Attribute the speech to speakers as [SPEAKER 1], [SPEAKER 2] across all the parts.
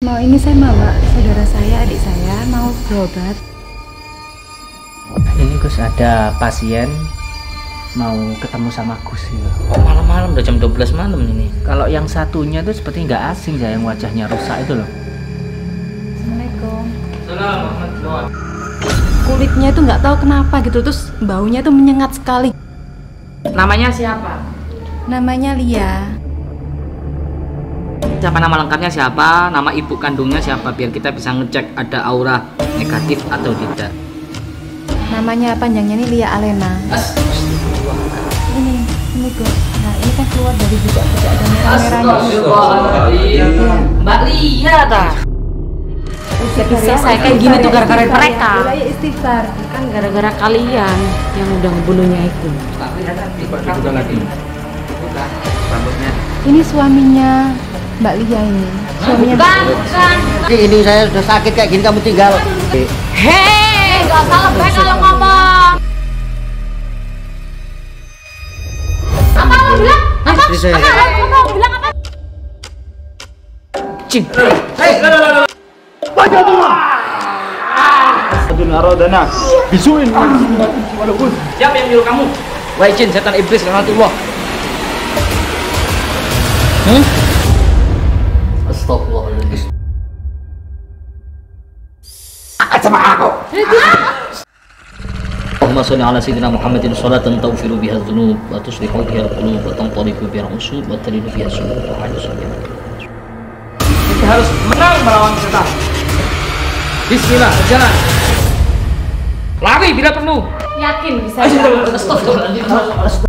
[SPEAKER 1] Mau ini saya bawa saudara saya, adik saya mau berobat.
[SPEAKER 2] Ini Gus, ada pasien mau ketemu sama Gus gitu.
[SPEAKER 3] Oh, malam-malam udah jam 12 malam ini.
[SPEAKER 2] Kalau yang satunya tuh seperti nggak asing ya, yang wajahnya rusak itu loh.
[SPEAKER 1] Assalamualaikum.
[SPEAKER 3] Assalamualaikum.
[SPEAKER 1] Kulitnya itu nggak tahu kenapa gitu, terus baunya itu menyengat sekali.
[SPEAKER 3] Namanya siapa?
[SPEAKER 1] Namanya Lia.
[SPEAKER 3] Siapa nama lengkapnya siapa? Nama ibu kandungnya siapa? Biar kita bisa ngecek ada aura negatif atau tidak.
[SPEAKER 1] Namanya panjangnya ini Lia Alena. Ini Gus. Nah ini kan keluar dari juga ada merah-merahnya.
[SPEAKER 3] Mbak Lia dah.
[SPEAKER 1] Bisa saya kayak gini tuh gara-gara mereka.
[SPEAKER 4] Istighfar, kan gara-gara kalian yang udah ngebunuhnya itu.
[SPEAKER 2] Dibuka lagi. Rambutnya.
[SPEAKER 1] Ini suaminya Mbak Lia ini. Suaminya.
[SPEAKER 4] Bukan.
[SPEAKER 5] Ini saya sudah sakit kayak gini kamu tinggal.
[SPEAKER 4] Hei, gak salah baik kalau ngomong. Apa lo bilang? Apa? Apa lo bilang apa?
[SPEAKER 3] Cing. Siapa yang nyuruh kamu? Wahai jin, setan iblis, laknatullah. Astagfirullahaladzim.
[SPEAKER 5] Sama aku.
[SPEAKER 3] Allahumma sholli ala sayyidina Muhammadin sholatan taghfiru biha dzunub wa tuslihu biha al-qulub wa tanqalibu biha al-usub wa talidu biha as-sulub wa hadisu biha. Kita harus menang melawan setan. Bismillah, jalan. Lari bila perlu.
[SPEAKER 4] Yakin bisa.
[SPEAKER 3] Astagfirullahaladzim.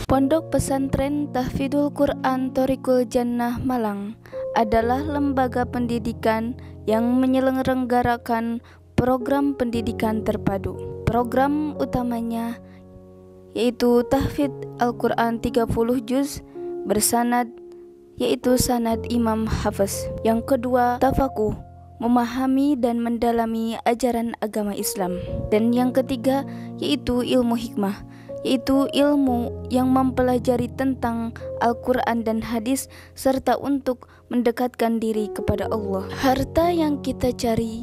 [SPEAKER 6] Pondok Pesantren Tahfidzul Quran Thoriqul Jannah Malang adalah lembaga pendidikan yang menyelenggarakan program pendidikan terpadu. Program utamanya yaitu tahfidz Al-Quran 30 juz bersanad, yaitu sanad Imam Hafiz. Yang kedua, tafakuh, memahami dan mendalami ajaran agama Islam. Dan yang ketiga yaitu ilmu hikmah, yaitu ilmu yang mempelajari tentang Al-Quran dan hadis serta untuk mendekatkan diri kepada Allah. Harta yang kita cari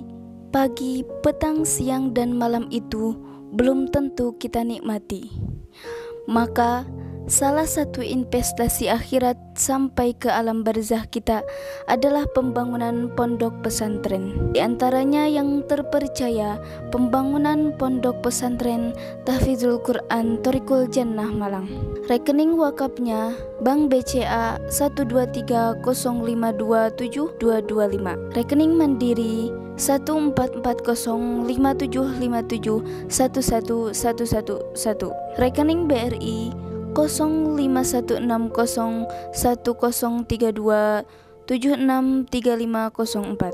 [SPEAKER 6] pagi, petang, siang, dan malam itu belum tentu kita nikmati. Maka salah satu investasi akhirat sampai ke alam barzah kita adalah pembangunan pondok pesantren. Di antaranya yang terpercaya pembangunan pondok pesantren Tahfidzul Quran Thoriqul Jannah Malang. Rekening wakafnya Bank BCA 12305272225. Rekening Mandiri 1415057571111. Rekening BRI 05161032763504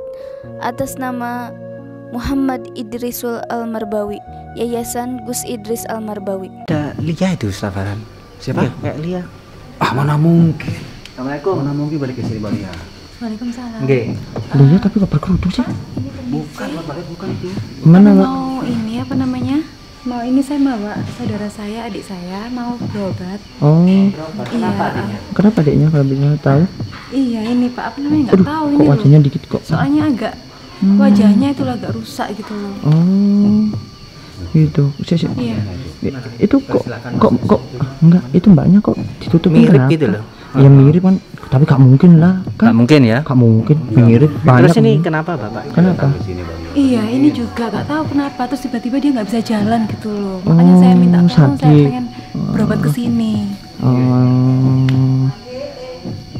[SPEAKER 6] atas nama Muhammad Idrisul Almarbawi, Yayasan Gus Idris Almarbawi.
[SPEAKER 2] Ada Lia itu, Ustaz Farhan. Siapa? Kayak Lia.
[SPEAKER 5] Mana mungkin.
[SPEAKER 2] Assalamualaikum.
[SPEAKER 5] Mana mungkin balik ke sini Bang Lia.
[SPEAKER 1] Waalaikumsalam.
[SPEAKER 2] Nggih.
[SPEAKER 5] Lia tapi gak berkerudung sih.
[SPEAKER 1] Bukan
[SPEAKER 5] itu.
[SPEAKER 1] Mana mau ini apa namanya? Mau ini saya bawa saudara saya, adik saya mau berobat.
[SPEAKER 5] Oh.
[SPEAKER 2] Kenapa adiknya?
[SPEAKER 5] Kenapa adiknya kalau bisa tahu?
[SPEAKER 1] Iya ini Pak, apa namanya nggak tahu ini
[SPEAKER 5] Kok
[SPEAKER 1] loh.
[SPEAKER 5] wajahnya dikit kok.
[SPEAKER 1] Soalnya agak wajahnya itu agak rusak gitu loh.
[SPEAKER 5] Oh. Gitu.
[SPEAKER 1] Iya.
[SPEAKER 5] Itu kok enggak, itu mbaknya kok ditutup
[SPEAKER 2] Mirip gitu loh.
[SPEAKER 5] Ya mirip kan, tapi gak mungkin lah
[SPEAKER 2] Nggak
[SPEAKER 5] kan.
[SPEAKER 2] mungkin ya.
[SPEAKER 5] Gak mungkin mirip banyak.
[SPEAKER 2] Terus ini kenapa Bapak?
[SPEAKER 5] Kenapa?
[SPEAKER 1] Iya ini juga nggak tahu kenapa terus tiba-tiba dia nggak bisa jalan gitu loh. Makanya saya minta tolong, saya
[SPEAKER 5] sakit.
[SPEAKER 1] pengen berobat ke sini.
[SPEAKER 5] Oh.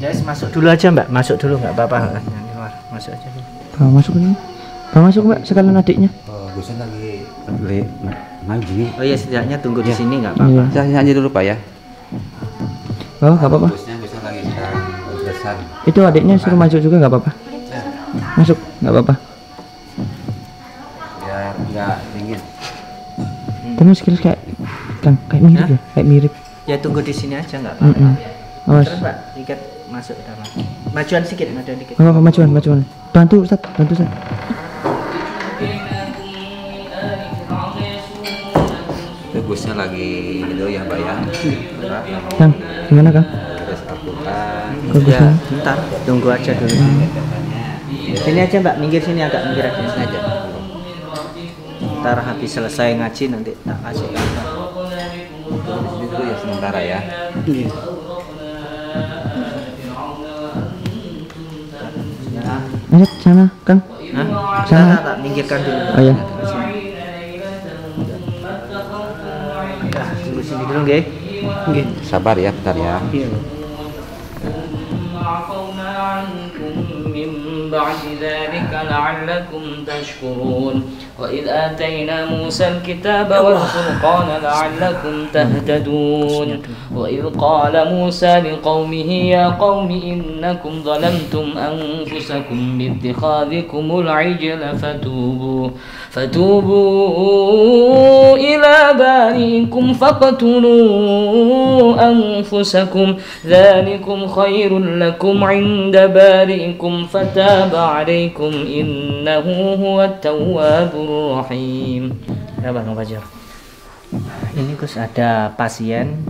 [SPEAKER 2] Ya, masuk dulu aja Mbak. Masuk dulu nggak apa-apa. Masuk aja dulu.
[SPEAKER 5] Masuk ini. Masuk Mbak, sekalian adiknya.
[SPEAKER 7] Gusin lagi ngaji.
[SPEAKER 2] Oh iya, setidaknya tunggu di sini nggak
[SPEAKER 5] Iya.
[SPEAKER 2] apa-apa.
[SPEAKER 7] Saya nyanyi dulu Pak ya.
[SPEAKER 5] Oh, gak apa-apa.
[SPEAKER 7] Gusin lagi sedang berkesan.
[SPEAKER 5] Itu adiknya suruh masuk juga gak apa-apa. Masuk, gak apa-apa.
[SPEAKER 7] Biar nggak dingin.
[SPEAKER 5] Kamu sekilas kayak mirip ya, kayak mirip.
[SPEAKER 2] Ya tunggu di sini aja nggak apa-apa.
[SPEAKER 5] Awas.
[SPEAKER 2] Terus Mbak, ikat masuk ke dalam. Majuan sedikit, majuan dikit.
[SPEAKER 5] Enggak apa majuan. Bantu Ustaz, bantu Ustaz.
[SPEAKER 7] Itu Gusnya lagi itu ya Mbak ya.
[SPEAKER 5] Kang, gimana Kang?
[SPEAKER 7] Terus Al-Quran.
[SPEAKER 2] Ya, bentar, tunggu aja dulu. Sini aja Mbak, minggir sini agak minggir aja sini aja. Ntar habis selesai ngaji nanti tak kasih gambar.
[SPEAKER 7] Itu ya sementara ya.
[SPEAKER 2] Iya.
[SPEAKER 5] Ayo sana Kang.
[SPEAKER 2] Hah?
[SPEAKER 5] Sana.
[SPEAKER 2] Tak minggirkan dulu.
[SPEAKER 5] Oh ya.
[SPEAKER 2] Nah, tunggu sini dulu nggih. Nggih.
[SPEAKER 7] Sabar ya, bentar ya.
[SPEAKER 2] Iya.
[SPEAKER 3] من بعد ذلك لعلكم تشكرون وإذ آتينا موسى الكتاب والفرقان لعلكم تهتدون وإذ قال موسى لقومه يا قوم إنكم ظلمتم أنفسكم باتخاذكم العجل فتوبوا إلى بارئكم فاقتلوا أنفسكم ذلكم خير لكم عند بارئكم فتاب عليكم إنه هو التواب الرحيم.
[SPEAKER 2] Ya Bang Fajar. Ini Gus ada pasien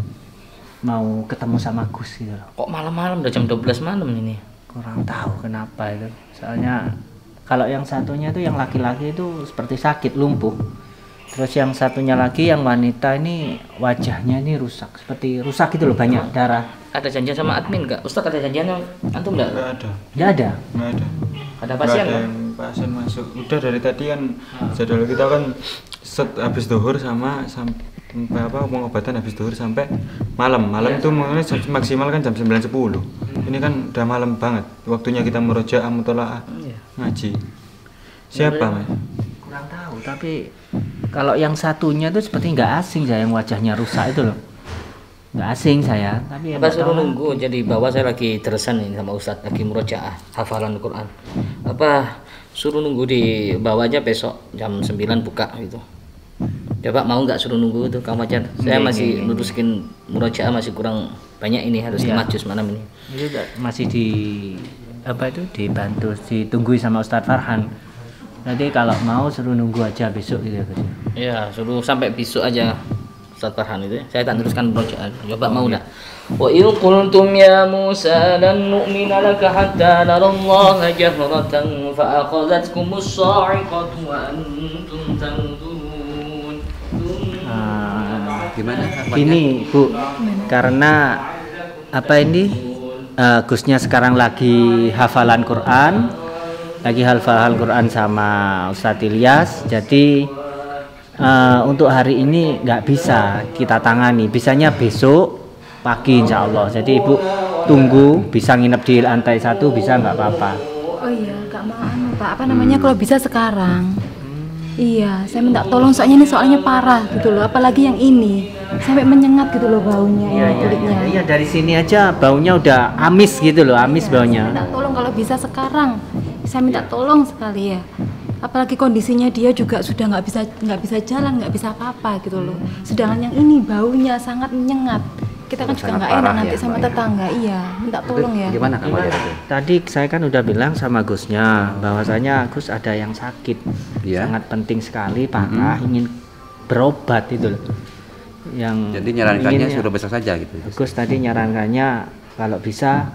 [SPEAKER 2] mau ketemu sama Gus gitu loh.
[SPEAKER 3] Kok malam-malam udah jam 12 malam ini?
[SPEAKER 2] Kurang tahu kenapa itu. Soalnya kalau yang satunya itu yang laki-laki itu seperti sakit lumpuh. Terus yang satunya lagi yang wanita ini wajahnya ini rusak, seperti rusak gitu loh, banyak darah.
[SPEAKER 3] Ada janjian sama admin nggak? Ustaz ada janjian antum nggak?
[SPEAKER 8] Nggak ada.
[SPEAKER 2] Nggak ada.
[SPEAKER 8] Nggak ada.
[SPEAKER 3] Ada pasien
[SPEAKER 8] Nggak ada
[SPEAKER 3] nggak?
[SPEAKER 8] yang pasien masuk. Udah dari tadi kan jadwal kita kan habis duhur sampai pengobatan habis duhur sampai malam. Malam itu mulai maksimal kan jam 9.10. Ini kan udah malam banget. Waktunya kita murojaah, mutolaah, ngaji. Siapa Mas?
[SPEAKER 2] Kurang tahu, tapi kalau yang satunya itu seperti nggak asing saya, yang wajahnya rusak itu loh. Nggak asing saya, tapi
[SPEAKER 3] Apa suruh nunggu? Jadi bawah saya lagi terusan ini sama Ustadz lagi murojaah hafalan Quran. Apa suruh nunggu di bawah aja besok jam 9 buka gitu. Coba mau nggak suruh nunggu itu Kang Fajar? Saya masih luruskin murojaah masih kurang banyak ini harus 5 juz malam ini.
[SPEAKER 2] Itu masih dibantu, ditunggu sama Ustadz Farhan. Nanti kalau mau suruh nunggu aja besok gitu ya.
[SPEAKER 3] Ya, suruh sampai besok aja Ustadz Farhan itu ya. Saya tak teruskan murojaah. Coba mau enggak? Wa il qultum ya Musa lan nu'mina laka hatta narallaha jahratan fa akhadhatkumus sa'iqatu wa antum tanzurun.
[SPEAKER 7] Gimana?
[SPEAKER 2] Ini Bu, karena apa ini Gusnya sekarang lagi hafalan Quran, sama Ustadz Ilyas. Jadi untuk hari ini nggak bisa kita tangani, bisanya besok pagi insya Allah. Jadi Ibu tunggu, bisa nginep di lantai 1 bisa nggak apa-apa.
[SPEAKER 1] Oh iya, Kak mau Pak, apa namanya kalau bisa sekarang. Iya, saya minta tolong soalnya parah gitu loh, apalagi yang ini sampai menyengat gitu loh baunya, kulitnya.
[SPEAKER 2] Iya, dari sini aja baunya udah amis gitu loh, amis baunya.
[SPEAKER 1] Minta tolong kalau bisa sekarang, saya minta tolong sekali ya. Apalagi kondisinya dia juga sudah nggak bisa jalan, nggak bisa apa-apa gitu loh. Sedangkan yang ini baunya sangat menyengat. Kita kan juga nggak enak nanti sama tetangga. Iya, minta tolong ya.
[SPEAKER 7] Gimana Kang Fajar itu?
[SPEAKER 2] Tadi saya kan udah bilang sama Gusnya bahwasanya Gus ada yang sakit, sangat penting sekali, parah, ingin berobat itu loh.
[SPEAKER 7] Jadi nyarankannya suruh besok saja gitu.
[SPEAKER 2] Gus tadi nyarankannya kalau bisa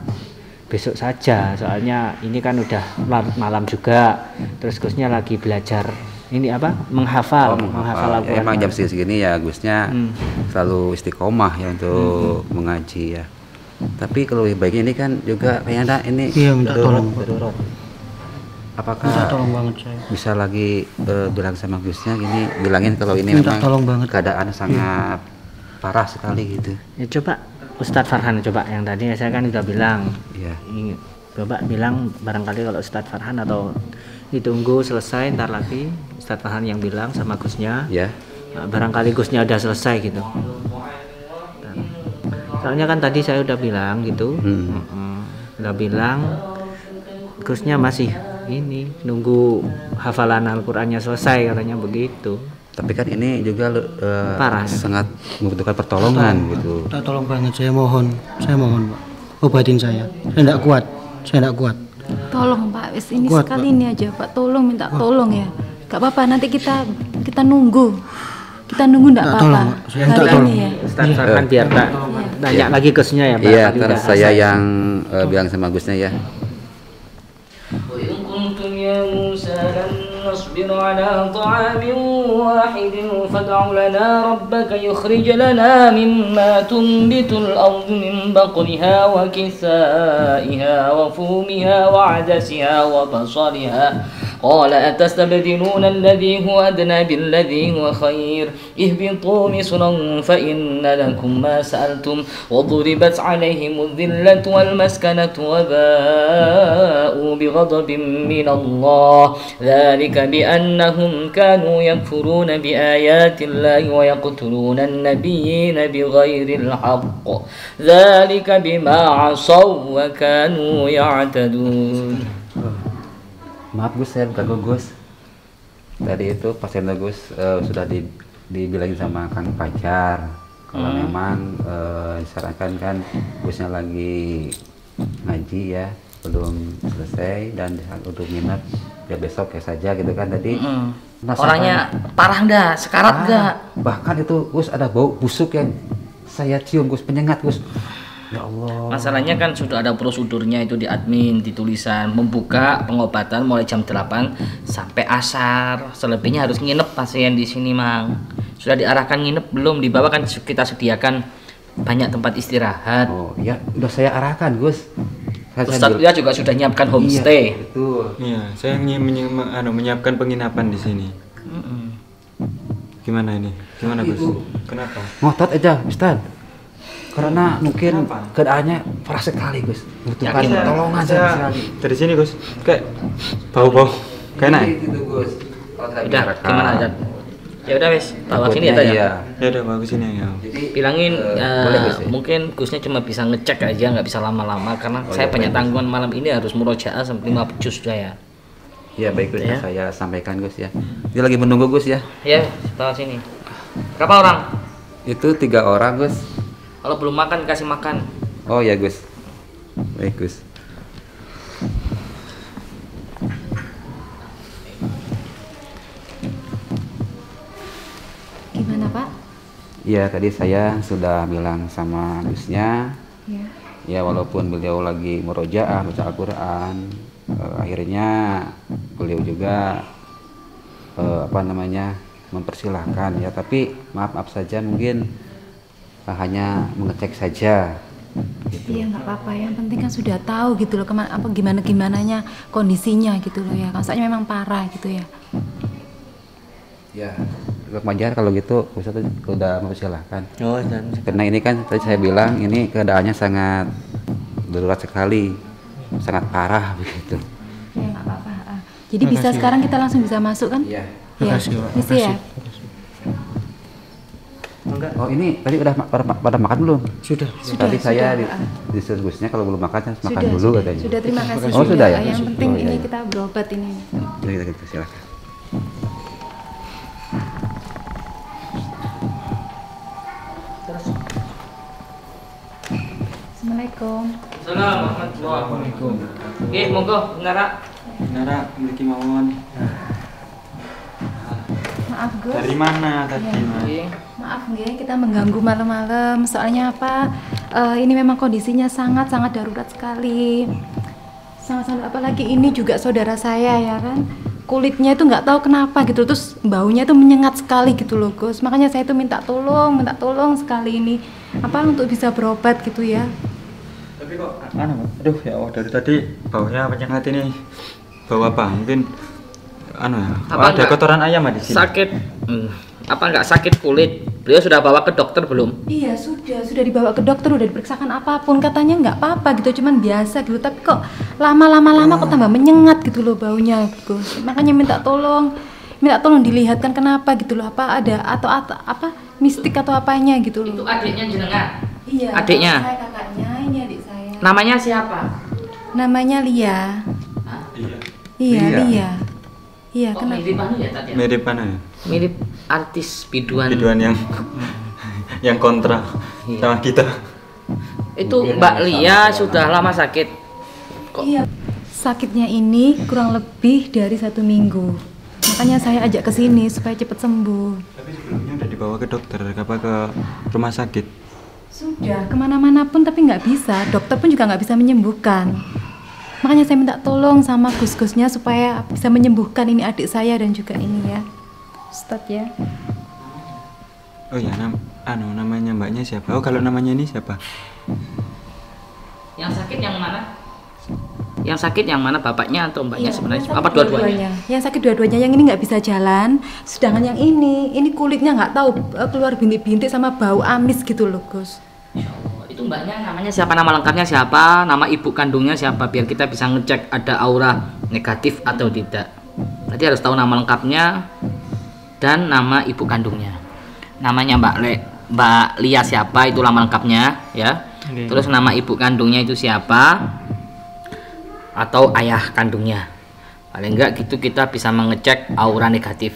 [SPEAKER 2] besok saja, soalnya ini kan udah larut malam juga. Terus Gusnya lagi belajar ini apa? Menghafal Al-Quran.
[SPEAKER 7] Ya, emang jam segini ya Gusnya selalu istiqomah ya untuk mengaji ya. Tapi kalau lebih baiknya ini kan juga kayaknya ini
[SPEAKER 5] minta tolong.
[SPEAKER 7] Apakah
[SPEAKER 5] Minta tolong banget saya.
[SPEAKER 7] bisa lagi bilang sama Gusnya gini, bilangin kalau ini
[SPEAKER 5] Minta
[SPEAKER 7] memang
[SPEAKER 5] tolong banget.
[SPEAKER 7] keadaan sangat parah sekali gitu.
[SPEAKER 2] Ya coba Ustadz Farhan coba yang tadi saya kan udah bilang.
[SPEAKER 7] Iya.
[SPEAKER 2] Coba bilang barangkali kalau Ustadz Farhan atau ditunggu selesai ntar lagi Ustadz Farhan yang bilang sama Gusnya.
[SPEAKER 7] Ya.
[SPEAKER 2] Nah, barangkali Gusnya udah selesai gitu. Soalnya kan tadi saya udah bilang gitu. Udah bilang Gusnya masih ini nunggu hafalan Al-Qur'annya selesai katanya begitu.
[SPEAKER 7] Tapi kan ini juga
[SPEAKER 2] Parah.
[SPEAKER 7] sangat membutuhkan pertolongan gitu.
[SPEAKER 5] Tolong banget, saya mohon Pak, obatin saya tidak kuat,
[SPEAKER 1] Tolong Pak, wis ini
[SPEAKER 5] Kuat,
[SPEAKER 1] sekali ini aja Pak, tolong minta tolong ya. Gak apa-apa, nanti kita nunggu. Kita nunggu enggak
[SPEAKER 5] Minta
[SPEAKER 1] apa-apa.
[SPEAKER 5] tolong, Pak. Saya minta
[SPEAKER 1] Hari
[SPEAKER 5] tolong.
[SPEAKER 1] ini ya.
[SPEAKER 2] Ustaz saran biar Pak tanya lagi Gusnya ya Pak.
[SPEAKER 7] Iya,
[SPEAKER 2] Tadi
[SPEAKER 7] ntar
[SPEAKER 2] udah
[SPEAKER 7] saya
[SPEAKER 2] selesai.
[SPEAKER 7] yang bilang sama Gusnya ya.
[SPEAKER 3] وإن كنتم يا موسى لن نصبر على طعام واحد فادع لنا ربك يخرج لنا مما تنبت الأرض من بقلها وكثائها وفومها وعدسها وبصلها قال أتستبدلون الذي هو أدنى بالذي هو خير اهبطوا مصرا فإن لكم ما سألتم وضربت عليهم الذلة والمسكنة وباءوا بغضب من الله ذلك بأنهم كانوا يكفرون بآيات الله ويقتلون النبيين بغير الحق ذلك بما عصوا وكانوا يعتدون.
[SPEAKER 7] Maaf Gus, saya bukan Gus. Tadi itu pasien Gus sudah dibilangin sama Kang Pajar kalau memang disarankan kan Gusnya lagi ngaji ya, belum selesai dan untuk minat ya besok ya saja gitu kan tadi.
[SPEAKER 3] Orangnya parah nggak? Sekarat nggak?
[SPEAKER 7] Bahkan itu Gus ada bau busuk yang saya cium Gus, penyengat Gus. Ya Allah.
[SPEAKER 3] Masalahnya kan sudah ada prosedurnya itu di admin, di tulisan membuka pengobatan mulai jam 8 sampai asar. Selebihnya harus nginep pasien di sini, Mang. Sudah diarahkan nginep belum? Di bawah kan kita sediakan banyak tempat istirahat.
[SPEAKER 7] Oh, ya udah saya arahkan, Gus.
[SPEAKER 3] Ustadz dia juga sudah nyiapkan homestay.
[SPEAKER 7] Iya, betul.
[SPEAKER 8] Iya, saya menyiapkan penginapan di sini. Gimana ini? Gimana Gus? Kenapa?
[SPEAKER 7] Ngotot aja, Ustaz. Karena mungkin keadaannya parah sekali, Gus. Butuhkan
[SPEAKER 3] Yakin,
[SPEAKER 7] pertolongan sekali.
[SPEAKER 8] Dari sini Gus, kayak bau-bau. Kayak enak.
[SPEAKER 7] Gitu, Gus.
[SPEAKER 3] Udah, gimana aja? Ya udah wes, bawa sini ya tanya.
[SPEAKER 7] Iya.
[SPEAKER 8] Ya udah bagus ini ya.
[SPEAKER 7] Jadi
[SPEAKER 3] Bilangin
[SPEAKER 7] boleh, Gus, ya?
[SPEAKER 3] mungkin Gusnya cuma bisa ngecek aja, nggak bisa lama-lama karena saya banyak tanggungan malam ini harus murojaah sampai 5 juz sudah ya.
[SPEAKER 7] Iya, baik Gus,
[SPEAKER 3] Ya.
[SPEAKER 7] saya sampaikan Gus ya. Dia lagi menunggu Gus ya.
[SPEAKER 3] Ya, bawa sini. Berapa orang?
[SPEAKER 7] Itu 3 orang, Gus.
[SPEAKER 3] Kalau belum makan kasih makan.
[SPEAKER 7] Oh ya, Gus. Baik, Gus.
[SPEAKER 1] Gimana Pak?
[SPEAKER 7] Iya, tadi saya sudah bilang sama Gusnya.
[SPEAKER 1] Ya.
[SPEAKER 7] Ya, walaupun beliau lagi murojaah baca Al-Quran, akhirnya beliau juga mempersilahkan ya. Tapi maaf saja mungkin hanya mengecek saja. Gitu.
[SPEAKER 1] Iya nggak apa-apa, yang penting kan sudah tahu gitu loh gimananya kondisinya gitu loh ya. Maksudnya memang parah gitu ya.
[SPEAKER 7] Ya, Pak Majar kalau gitu Ustaz udah mempersilahkan.
[SPEAKER 2] Oh, dan
[SPEAKER 7] Karena ini kan tadi saya bilang ini keadaannya sangat darurat sekali, sangat parah begitu.
[SPEAKER 1] Ya nggak apa-apa. Jadi bisa sekarang kita langsung bisa masuk kan?
[SPEAKER 7] Iya.
[SPEAKER 1] Ya.
[SPEAKER 5] Makasih, Pak.
[SPEAKER 1] Bisa ya.
[SPEAKER 7] Oh ini tadi udah pada makan belum?
[SPEAKER 5] Sudah.
[SPEAKER 7] Tadi saya
[SPEAKER 1] sudah.
[SPEAKER 7] di Gusnya kalau belum makan harus makan
[SPEAKER 1] Sudah,
[SPEAKER 7] dulu
[SPEAKER 1] sudah.
[SPEAKER 7] katanya.
[SPEAKER 1] Sudah, terima kasih.
[SPEAKER 7] Oh sudah ya.
[SPEAKER 1] Yang penting
[SPEAKER 7] Oh, iya,
[SPEAKER 1] ini
[SPEAKER 7] iya.
[SPEAKER 1] kita berobat ini.
[SPEAKER 7] Ya, kita silakan.
[SPEAKER 1] Assalamualaikum.
[SPEAKER 3] Assalamualaikum warahmatullahi wabarakatuh. Oke, monggo, Nara.
[SPEAKER 8] Nara, memiliki mawon.
[SPEAKER 1] Maaf Gus.
[SPEAKER 8] Dari mana tadi,
[SPEAKER 1] Iya.
[SPEAKER 8] Mas?
[SPEAKER 3] Oke.
[SPEAKER 1] Maaf nggih, kita mengganggu malam-malam. Soalnya apa? Ini memang kondisinya sangat-sangat darurat sekali. Sangat-sangat, apalagi ini juga saudara saya ya kan. Kulitnya itu nggak tahu kenapa gitu, terus baunya itu menyengat sekali gitu loh Gus. Makanya saya itu minta tolong sekali ini apa untuk bisa berobat gitu ya.
[SPEAKER 8] Tapi kok aduh ya Allah, dari tadi baunya menyengat ini. Bau apa? Mungkin ya.
[SPEAKER 3] Apa
[SPEAKER 8] Ada
[SPEAKER 3] enggak?
[SPEAKER 8] kotoran ayam di sini.
[SPEAKER 3] Sakit. Apa enggak sakit kulit? Beliau sudah bawa ke dokter belum?
[SPEAKER 1] Iya sudah dibawa ke dokter, udah diperiksakan apapun, katanya nggak apa-apa gitu, cuman biasa gitu. Tapi kok lama-lama kok tambah menyengat gitu loh baunya Gus. Makanya minta tolong dilihatkan kenapa gitu loh, apa ada atau apa mistik atau apanya gitu
[SPEAKER 3] Itu
[SPEAKER 1] loh.
[SPEAKER 3] adiknya jenengan.
[SPEAKER 1] Iya.
[SPEAKER 3] Adiknya?
[SPEAKER 1] Saya kakaknya, ini adik saya.
[SPEAKER 3] Namanya siapa?
[SPEAKER 1] Namanya Lia.
[SPEAKER 8] Iya.
[SPEAKER 1] Iya
[SPEAKER 7] Lia.
[SPEAKER 1] Lia. Iya
[SPEAKER 3] Kok
[SPEAKER 1] kenapa?
[SPEAKER 3] mirip anu ya tadi?
[SPEAKER 8] Mirip mana ya?
[SPEAKER 3] Mirip artis biduan
[SPEAKER 8] yang kontra sama kita.
[SPEAKER 3] Itu Mbak Lia sudah lama sakit.
[SPEAKER 1] Iya. Sakitnya ini kurang lebih dari 1 minggu. Makanya saya ajak ke sini supaya cepat sembuh.
[SPEAKER 8] Tapi sebelumnya udah dibawa ke dokter, ke rumah sakit.
[SPEAKER 1] Sudah kemana-mana pun tapi nggak bisa. Dokter pun juga nggak bisa menyembuhkan. Makanya saya minta tolong sama gus-gusnya supaya bisa menyembuhkan ini adik saya dan juga ini ya, Ustadz ya.
[SPEAKER 8] Oh ya, namanya mbaknya siapa? Oh kalau namanya ini siapa?
[SPEAKER 3] Yang sakit yang mana? Yang sakit yang mana, bapaknya atau mbaknya sebenarnya? Apa dua-duanya?
[SPEAKER 1] Yang sakit dua-duanya, yang ini nggak bisa jalan. Sedangkan yang ini kulitnya nggak tahu keluar bintik-bintik sama bau amis gitu loh Gus.
[SPEAKER 3] Itu mbaknya namanya siapa, nama lengkapnya siapa, nama ibu kandungnya siapa, biar kita bisa ngecek ada aura negatif atau tidak. Berarti harus tahu nama lengkapnya dan nama ibu kandungnya. Namanya Mbak Lia siapa, itu nama lengkapnya ya. Terus nama ibu kandungnya itu siapa atau ayah kandungnya. Paling enggak gitu kita bisa mengecek aura negatif,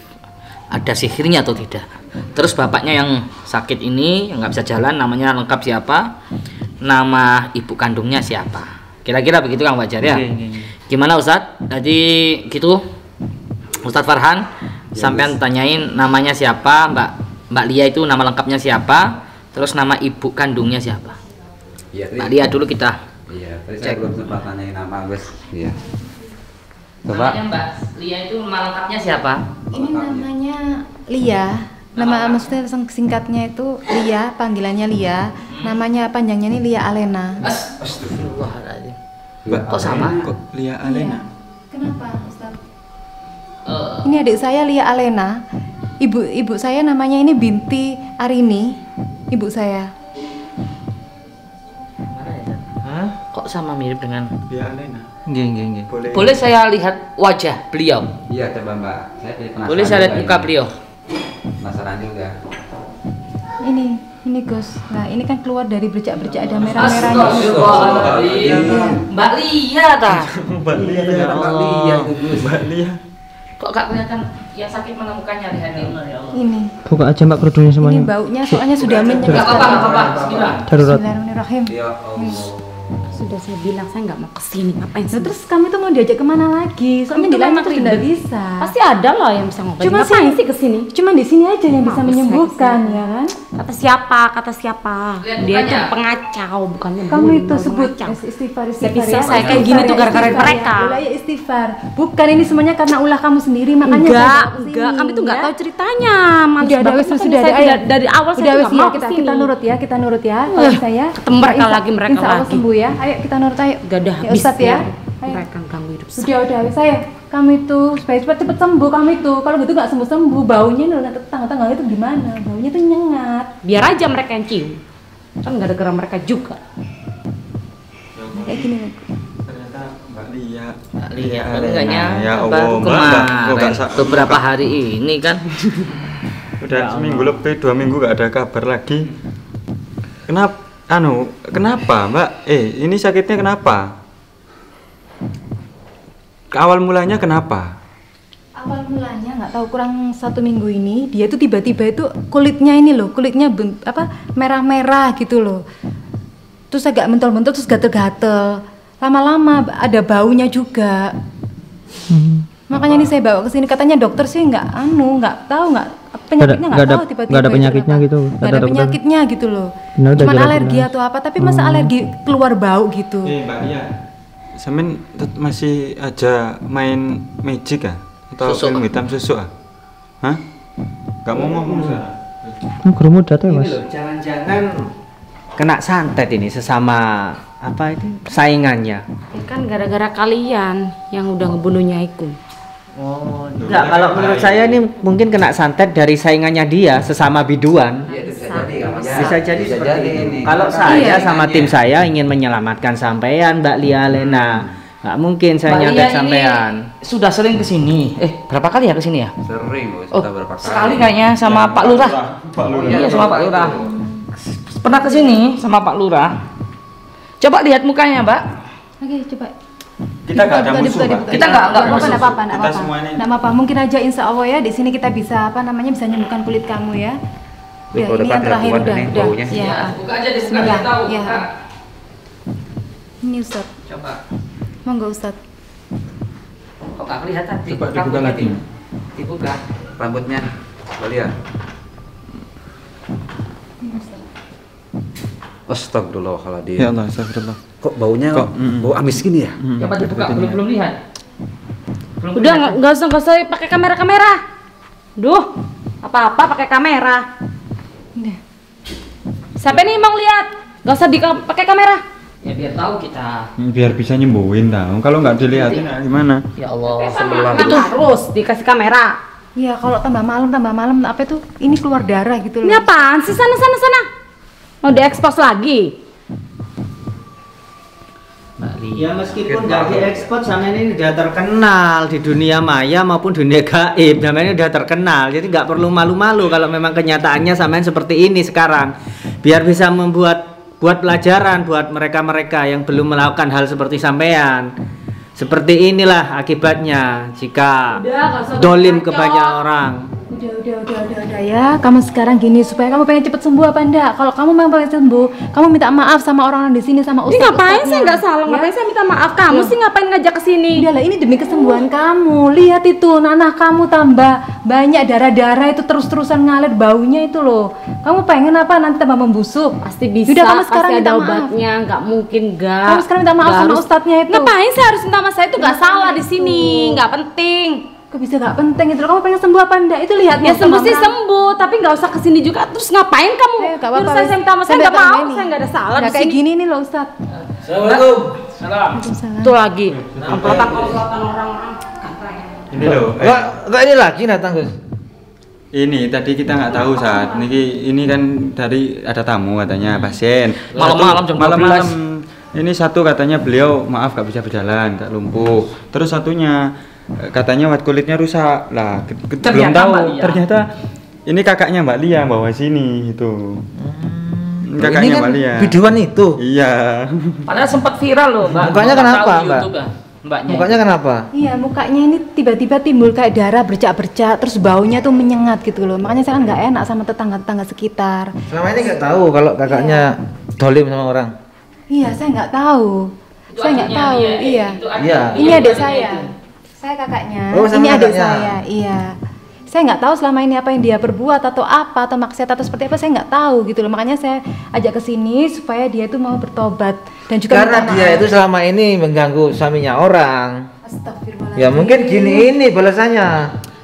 [SPEAKER 3] ada sihirnya atau tidak. Terus bapaknya yang sakit ini yang nggak bisa jalan, namanya lengkap siapa, nama ibu kandungnya siapa. Kira-kira begitu Kang Fajar ya. Gimana Ustadz? Tadi gitu Ustadz Farhan sampean tanyain namanya siapa, Mbak Lia itu nama lengkapnya siapa, terus nama ibu kandungnya siapa.
[SPEAKER 7] Iya,
[SPEAKER 3] Mbak Lia dulu kita.
[SPEAKER 7] Iya, tadi saya belum sempat tanyain nama Gus. Iya. Coba.
[SPEAKER 3] Namanya Mbak Lia itu nama lengkapnya siapa?
[SPEAKER 1] Ini namanya Lia. Nama maksudnya singkatnya itu Lia, panggilannya Lia. Namanya panjangnya ini Lia Alena.
[SPEAKER 3] Astagfirullahaladzim.
[SPEAKER 8] Mbak,
[SPEAKER 3] Kok sama?
[SPEAKER 8] Kok Lia Alena?
[SPEAKER 1] Kenapa, Ustaz? Ini adik saya Lia Alena. Ibu saya namanya ini Binti Arini. Ibu saya.
[SPEAKER 3] Kok sama mirip dengan
[SPEAKER 8] Lia Alena?
[SPEAKER 5] Nggih.
[SPEAKER 3] Boleh saya lihat wajah beliau?
[SPEAKER 7] Iya, coba Mbak. Saya penasaran.
[SPEAKER 3] Boleh saya lihat
[SPEAKER 7] juga
[SPEAKER 3] muka
[SPEAKER 7] ini.
[SPEAKER 3] beliau?
[SPEAKER 7] Penasaran juga.
[SPEAKER 1] Ini Gus. Nah, ini kan keluar dari bercak-bercak ada merah-merahnya.
[SPEAKER 3] Mbak Lia ta?
[SPEAKER 8] Mbak Lia.
[SPEAKER 7] Ya Allah.
[SPEAKER 8] Mbak Lia.
[SPEAKER 3] Kok gak kelihatan yang sakit mana mukanya, lihat nih.
[SPEAKER 1] Ini.
[SPEAKER 5] Buka aja Mbak kerudungnya
[SPEAKER 1] Ini
[SPEAKER 5] semuanya.
[SPEAKER 1] baunya soalnya sudah menyengat.
[SPEAKER 3] Gak apa-apa, bismillah.
[SPEAKER 5] Darurat.
[SPEAKER 1] Bismillahirrahmanirrahim.
[SPEAKER 7] Ya Allah.
[SPEAKER 4] Sudah saya bilang saya nggak mau kesini, ngapain sih?
[SPEAKER 1] Nah, terus kamu tuh mau diajak kemana lagi? Soalnya di lain itu tidak bisa.
[SPEAKER 4] Pasti ada lah yang bisa ngobatin.
[SPEAKER 1] Cuma
[SPEAKER 4] Ngapain sih kesini?
[SPEAKER 1] Cuma di sini aja yang bisa
[SPEAKER 4] Males
[SPEAKER 1] menyembuhkan,
[SPEAKER 4] saya
[SPEAKER 1] ya kan?
[SPEAKER 4] Kata siapa? Kata siapa?
[SPEAKER 3] Lihat
[SPEAKER 4] Dia
[SPEAKER 3] mukanya.
[SPEAKER 4] tuh pengacau, bukannya
[SPEAKER 1] Kamu
[SPEAKER 4] bunuh,
[SPEAKER 1] itu sebut
[SPEAKER 4] pengacau.
[SPEAKER 1] istighfar
[SPEAKER 4] Nggak bisa
[SPEAKER 1] ya.
[SPEAKER 4] saya kayak gini tuh gara-gara
[SPEAKER 1] Istighfar
[SPEAKER 4] mereka.
[SPEAKER 1] ya. Ulah ya istighfar. Bukan ini semuanya karena ulah kamu sendiri, makanya saya bawa kesini,
[SPEAKER 4] Enggak, kami tuh nggak
[SPEAKER 1] ya.
[SPEAKER 4] tahu ceritanya. Males
[SPEAKER 1] Udah ada
[SPEAKER 4] banget,
[SPEAKER 1] wes
[SPEAKER 4] makanya
[SPEAKER 1] sudah
[SPEAKER 4] saya
[SPEAKER 1] ada ayo.
[SPEAKER 4] dari awal saya
[SPEAKER 1] Udah
[SPEAKER 4] tuh
[SPEAKER 1] wes
[SPEAKER 4] nggak
[SPEAKER 1] ya
[SPEAKER 4] mau
[SPEAKER 1] kita
[SPEAKER 4] kesini.
[SPEAKER 1] nurut ya, kita nurut ya. Kalau saya
[SPEAKER 4] ketemu mereka lagi, mereka
[SPEAKER 1] insya Allah
[SPEAKER 4] lagi.
[SPEAKER 1] sembuh ya. Ayo kita nurut ayo.
[SPEAKER 4] Gak ada
[SPEAKER 1] Ya
[SPEAKER 4] habisnya.
[SPEAKER 1] Ustadz ya. Ayo.
[SPEAKER 4] Mereka ganggu hidup saya.
[SPEAKER 1] Udah wes saya. Kamu itu supaya cepat sembuh kamu itu. Kalau gitu nggak sembuh baunya nih tetangga itu gimana? Baunya tuh nyengat.
[SPEAKER 4] Biar aja mereka yang cium. Kan nggak ada gara mereka juga.
[SPEAKER 1] Kayak gini nih.
[SPEAKER 8] Ternyata Mbak Lia.
[SPEAKER 3] Mbak Lia, kan
[SPEAKER 8] Alena.
[SPEAKER 3] nggak
[SPEAKER 8] Ya
[SPEAKER 3] nyangka
[SPEAKER 8] Allah,
[SPEAKER 3] baru
[SPEAKER 8] Mbak, kok nggak
[SPEAKER 3] kemarin, beberapa hari ini kan.
[SPEAKER 8] Udah seminggu lebih, 2 minggu gak ada kabar lagi. Kenapa Mbak? Ini sakitnya kenapa? Awal mulanya kenapa?
[SPEAKER 1] Awal mulanya nggak tahu kurang 1 minggu ini dia tuh tiba-tiba itu kulitnya merah-merah gitu loh. Terus agak mentol-mentol terus gatel-gatel. Lama-lama ada baunya juga. Makanya ini saya bawa ke sini, katanya dokter sih nggak tahu penyakitnya nggak tahu tiba-tiba.
[SPEAKER 5] Nggak ada penyakitnya gitu.
[SPEAKER 1] Nggak ada penyakitnya gitu loh.
[SPEAKER 5] Benar, udah
[SPEAKER 1] Cuman
[SPEAKER 5] jelas,
[SPEAKER 1] alergi
[SPEAKER 5] jelas.
[SPEAKER 1] atau apa, tapi masa alergi keluar bau gitu.
[SPEAKER 8] Mbak Lia, Samin masih aja main magic ah? Atau
[SPEAKER 3] Susuk.
[SPEAKER 8] film hitam susuk ah? Hah? Gak mau ngomong sekarang?
[SPEAKER 5] Guru muda tuh ya
[SPEAKER 2] Ini
[SPEAKER 5] Mas.
[SPEAKER 2] loh, jangan-jangan kena santet ini sesama apa itu saingannya.
[SPEAKER 4] Kan gara-gara kalian yang udah ngebunuh Nyaiku.
[SPEAKER 2] Oh, enggak, kalau menurut saya ini mungkin kena santet dari saingannya dia sesama biduan.
[SPEAKER 7] Iya, itu bisa jadi. Kak.
[SPEAKER 2] Bisa jadi
[SPEAKER 7] Bisa
[SPEAKER 2] seperti
[SPEAKER 7] jadi
[SPEAKER 2] itu.
[SPEAKER 7] ini.
[SPEAKER 2] Kalau
[SPEAKER 7] Iya,
[SPEAKER 2] saya sama
[SPEAKER 7] saingannya.
[SPEAKER 2] tim saya ingin menyelamatkan sampean Mbak Lia Alena. Nggak mungkin saya
[SPEAKER 3] Mbak
[SPEAKER 2] nyantet
[SPEAKER 3] Lia ini
[SPEAKER 2] sampean.
[SPEAKER 3] sudah sering kesini. Berapa kali ya kesini ya?
[SPEAKER 7] Sering Bos,
[SPEAKER 3] Oh,
[SPEAKER 7] kita berapa kali.
[SPEAKER 3] sekali kayaknya sama Pak Lurah. Iya, sama Pak Lurah. Pernah kesini sama Pak Lurah. Coba lihat mukanya, Mbak.
[SPEAKER 1] Oke, coba.
[SPEAKER 8] Kita nggak ada musuh, Pak.
[SPEAKER 1] Kita nggak apa-apa,
[SPEAKER 8] musuh.
[SPEAKER 1] nggak apa-apa, nggak
[SPEAKER 8] Kita
[SPEAKER 1] apa-apa.
[SPEAKER 8] semuanya
[SPEAKER 1] Nggak apa-apa. Mungkin aja insya Allah ya di sini kita bisa bisa nyembuhkan kulit kamu ya. Ya,
[SPEAKER 7] Kalau
[SPEAKER 1] ini
[SPEAKER 7] depan
[SPEAKER 1] yang terakhir
[SPEAKER 7] kuat
[SPEAKER 1] udah.
[SPEAKER 7] ini baunya.
[SPEAKER 1] Ya.
[SPEAKER 3] Buka aja di sebelah tahu.
[SPEAKER 1] Ya.
[SPEAKER 3] Buka.
[SPEAKER 1] Ini Ustaz.
[SPEAKER 3] Coba.
[SPEAKER 1] Monggo Ustaz.
[SPEAKER 3] Kok nggak kelihatan?
[SPEAKER 8] Coba dibuka lagi.
[SPEAKER 3] Dibuka.
[SPEAKER 7] Rambutnya, Balia. Astagfirullahaladzim.
[SPEAKER 8] Ya Allah, astagfirullah.
[SPEAKER 7] Kok baunya bau amis gini ya?
[SPEAKER 3] Coba dibuka. Belum lihat.
[SPEAKER 4] Udah nggak usah pakai kamera. Duh, apa-apa pakai kamera.
[SPEAKER 1] Udah.
[SPEAKER 4] Siapa nih mau lihat? Gak usah pakai kamera.
[SPEAKER 3] Ya biar tahu kita.
[SPEAKER 8] Biar bisa nyembuhin tahu. Kalau nggak dilihatin gimana?
[SPEAKER 3] Ya Allah.
[SPEAKER 4] Itu harus dikasih kamera.
[SPEAKER 1] Iya, kalau tambah malam apa itu? Ini keluar darah gitu loh.
[SPEAKER 4] Ini apaan sih sana? Mau diekspos lagi?
[SPEAKER 2] Ya meskipun nggak diekspor sama ini udah terkenal di dunia maya maupun dunia gaib, namanya udah terkenal, jadi nggak perlu malu-malu kalau memang kenyataannya sampean seperti ini sekarang, biar bisa buat pelajaran buat mereka-mereka yang belum melakukan hal seperti sampean. Seperti inilah akibatnya jika dolim ke banyak orang.
[SPEAKER 1] Udah ya. Kamu sekarang gini supaya kamu pengen cepet sembuh apa enggak? Kalau kamu memang pengen sembuh, kamu minta maaf sama orang-orang di sini sama
[SPEAKER 4] Ini
[SPEAKER 1] ustaz.
[SPEAKER 4] ngapain saya nggak salah? Ngapain saya minta maaf? Kamu sih ngapain ngajak ke sini?
[SPEAKER 1] Udahlah, ini demi kesembuhan kamu. Lihat itu, nanah kamu tambah banyak darah-darah itu terus-terusan ngalir baunya itu loh. Kamu pengen apa nanti tambah membusuk?
[SPEAKER 4] Pasti bisa.
[SPEAKER 1] Udah, kamu sekarang
[SPEAKER 4] pasti
[SPEAKER 1] minta
[SPEAKER 4] ada
[SPEAKER 1] maaf.
[SPEAKER 4] obatnya. Nggak mungkin nggak.
[SPEAKER 1] Kamu sekarang minta maaf sama ustadznya itu.
[SPEAKER 4] Ngapain saya harus minta maaf? Saya itu nggak salah di sini. Nggak penting.
[SPEAKER 1] Kok bisa gak penting itu? Kamu pengen sembuh apa enggak? Itu lihat
[SPEAKER 4] Ya sembuh sih sembuh, tapi nggak usah kesini juga. Terus ngapain kamu?
[SPEAKER 1] Gak apa-apa.
[SPEAKER 4] Saya minta maaf, saya nggak mau, saya nggak ada salah di
[SPEAKER 1] kayak
[SPEAKER 4] sini.
[SPEAKER 1] gini nih loh Ustaz.
[SPEAKER 3] Assalamualaikum. Salam.
[SPEAKER 4] Itu lagi. Komplotan orang-orang.
[SPEAKER 8] Ini loh.
[SPEAKER 5] Kok ini lagi datang Gus?
[SPEAKER 8] Ini tadi kita nggak tahu saat ini kan dari ada tamu katanya pasien.
[SPEAKER 3] Malam-malam jam 12.
[SPEAKER 8] Malam-malam. Ini satu katanya beliau maaf gak bisa berjalan, gak lumpuh. Terus satunya katanya kulitnya rusak. Lah belum tahu. Ternyata ini kakaknya Mbak Lia bawa sini itu. Kakaknya
[SPEAKER 5] ini kan
[SPEAKER 8] Mbak Lia.
[SPEAKER 5] videoan itu.
[SPEAKER 8] Iya.
[SPEAKER 3] Padahal sempat viral loh, Mbak.
[SPEAKER 5] Mukanya kenapa,
[SPEAKER 3] Tahu di
[SPEAKER 5] Mbak?
[SPEAKER 3] YouTube, Mbaknya.
[SPEAKER 5] Mukanya kenapa?
[SPEAKER 1] Iya, mukanya ini tiba-tiba timbul kayak darah bercak-bercak, terus baunya tuh menyengat gitu loh. Makanya saya kan nggak enak sama tetangga-tetangga sekitar.
[SPEAKER 5] Selama ini nggak tahu kalau kakaknya dolim sama orang.
[SPEAKER 1] Iya, saya nggak tahu.
[SPEAKER 3] Itu
[SPEAKER 1] Saya nggak
[SPEAKER 3] adiknya
[SPEAKER 1] tahu.
[SPEAKER 3] dia,
[SPEAKER 1] Iya.
[SPEAKER 3] itu adiknya
[SPEAKER 5] Iya.
[SPEAKER 3] dia,
[SPEAKER 1] Ini adik
[SPEAKER 3] adiknya
[SPEAKER 1] saya.
[SPEAKER 3] itu.
[SPEAKER 1] Saya kakaknya.
[SPEAKER 5] Oh, sama
[SPEAKER 1] Ini adik
[SPEAKER 5] kakaknya.
[SPEAKER 1] saya. Iya. Saya nggak tahu selama ini apa yang dia perbuat atau apa atau maksiat atau seperti apa, saya nggak tahu gitu loh. Makanya saya ajak ke sini supaya dia itu mau bertobat dan juga
[SPEAKER 5] Karena
[SPEAKER 1] minta
[SPEAKER 5] dia
[SPEAKER 1] maaf.
[SPEAKER 5] itu selama ini mengganggu suaminya orang.
[SPEAKER 1] Astagfirullahaladzim.
[SPEAKER 5] Ya mungkin gini ini balasannya.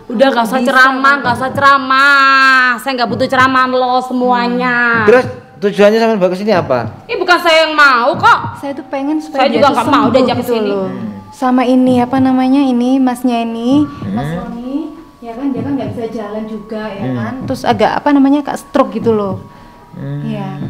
[SPEAKER 4] Udah nggak usah ceramah. Saya nggak butuh ceramaan lo semuanya.
[SPEAKER 5] Terus tujuannya sama bagus ini apa?
[SPEAKER 4] Ini bukan saya yang mau kok.
[SPEAKER 1] Saya tuh pengen supaya
[SPEAKER 4] Saya
[SPEAKER 1] dia
[SPEAKER 4] juga
[SPEAKER 1] tuh
[SPEAKER 4] nggak mau
[SPEAKER 1] sembuh
[SPEAKER 4] diajak ke
[SPEAKER 1] gitu
[SPEAKER 4] sini.
[SPEAKER 1] loh. Sama ini apa namanya ini masnya ini, Mas Roni, ya kan dia kan nggak bisa jalan juga ya kan. Terus agak apa namanya kak stroke gitu loh. Iya.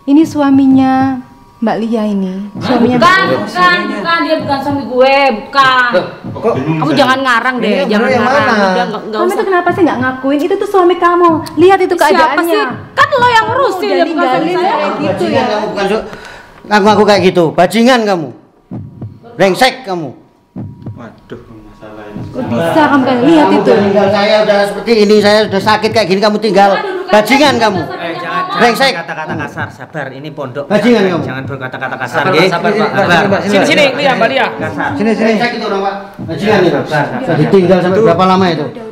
[SPEAKER 1] Ini suaminya Mbak Lia ini. Suaminya
[SPEAKER 4] Bukan, dia bukan suami gue, bukan.
[SPEAKER 5] Kok
[SPEAKER 4] Kamu jangan ngarang deh,
[SPEAKER 5] Ini
[SPEAKER 4] jangan
[SPEAKER 5] yang
[SPEAKER 4] ngarang.
[SPEAKER 5] mana?
[SPEAKER 4] Udah nggak
[SPEAKER 1] Kamu
[SPEAKER 4] usah.
[SPEAKER 1] itu kenapa sih nggak ngakuin? Itu tuh suami kamu. Lihat itu
[SPEAKER 4] Siapa
[SPEAKER 1] keadaannya.
[SPEAKER 4] sih? Kan lo yang ngurusin,
[SPEAKER 1] Udah
[SPEAKER 4] dia bukan suami
[SPEAKER 1] ninggalin
[SPEAKER 4] saya.
[SPEAKER 1] kayak gitu ya.
[SPEAKER 9] Kamu bukan ngaku-ngaku kayak gitu, bajingan kamu, brengsek kamu.
[SPEAKER 8] Waduh, masalah ini.
[SPEAKER 1] Kok bisa kamu kan lihat
[SPEAKER 9] Kamu
[SPEAKER 1] itu?
[SPEAKER 9] udah tinggal saya udah seperti ini, saya udah sakit kayak gini, kamu tinggal, bajingan kamu.
[SPEAKER 2] Jangan
[SPEAKER 9] Brengsek.
[SPEAKER 2] kata-kata kasar, sabar. Ini pondok.
[SPEAKER 9] Bajingan kamu.
[SPEAKER 2] Jangan berkata-kata kasar,
[SPEAKER 3] Sabar,
[SPEAKER 2] nggih.
[SPEAKER 3] sabar, Pak.
[SPEAKER 2] Sabar.
[SPEAKER 3] Sini, Lia, Mbak Lia.
[SPEAKER 2] Kasar.
[SPEAKER 5] sini.
[SPEAKER 9] Brengsek itu orang Pak, bajingan itu. Ditinggal sampai berapa lama itu?
[SPEAKER 1] Udah.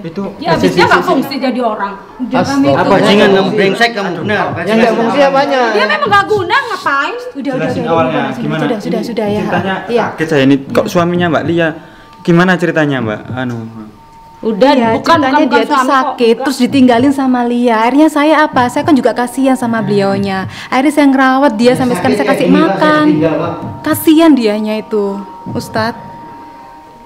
[SPEAKER 8] Itu
[SPEAKER 4] Ya habisnya nggak fungsi jadi orang.
[SPEAKER 1] Udah kami
[SPEAKER 9] Apa bajingan kamu, brengsek kamu, benar.
[SPEAKER 5] Yang nggak fungsi apanya?
[SPEAKER 4] Dia memang nggak guna, ngapain?
[SPEAKER 8] jelasin awalnya gimana?
[SPEAKER 1] Sudah ya.
[SPEAKER 8] Ceritanya
[SPEAKER 1] Iya.
[SPEAKER 8] kaget saya ini kok suaminya Mbak Lia. Gimana ceritanya, Mbak?
[SPEAKER 4] Udah,
[SPEAKER 1] Iya,
[SPEAKER 4] bukan
[SPEAKER 1] ceritanya dia tuh
[SPEAKER 4] suami kok.
[SPEAKER 1] sakit, terus ditinggalin sama Lia. Akhirnya saya apa? Saya kan juga kasihan sama beliaunya. Akhirnya saya ngerawat dia sampai sekarang saya kasih makan. Kasihan dianya itu, Ustadz.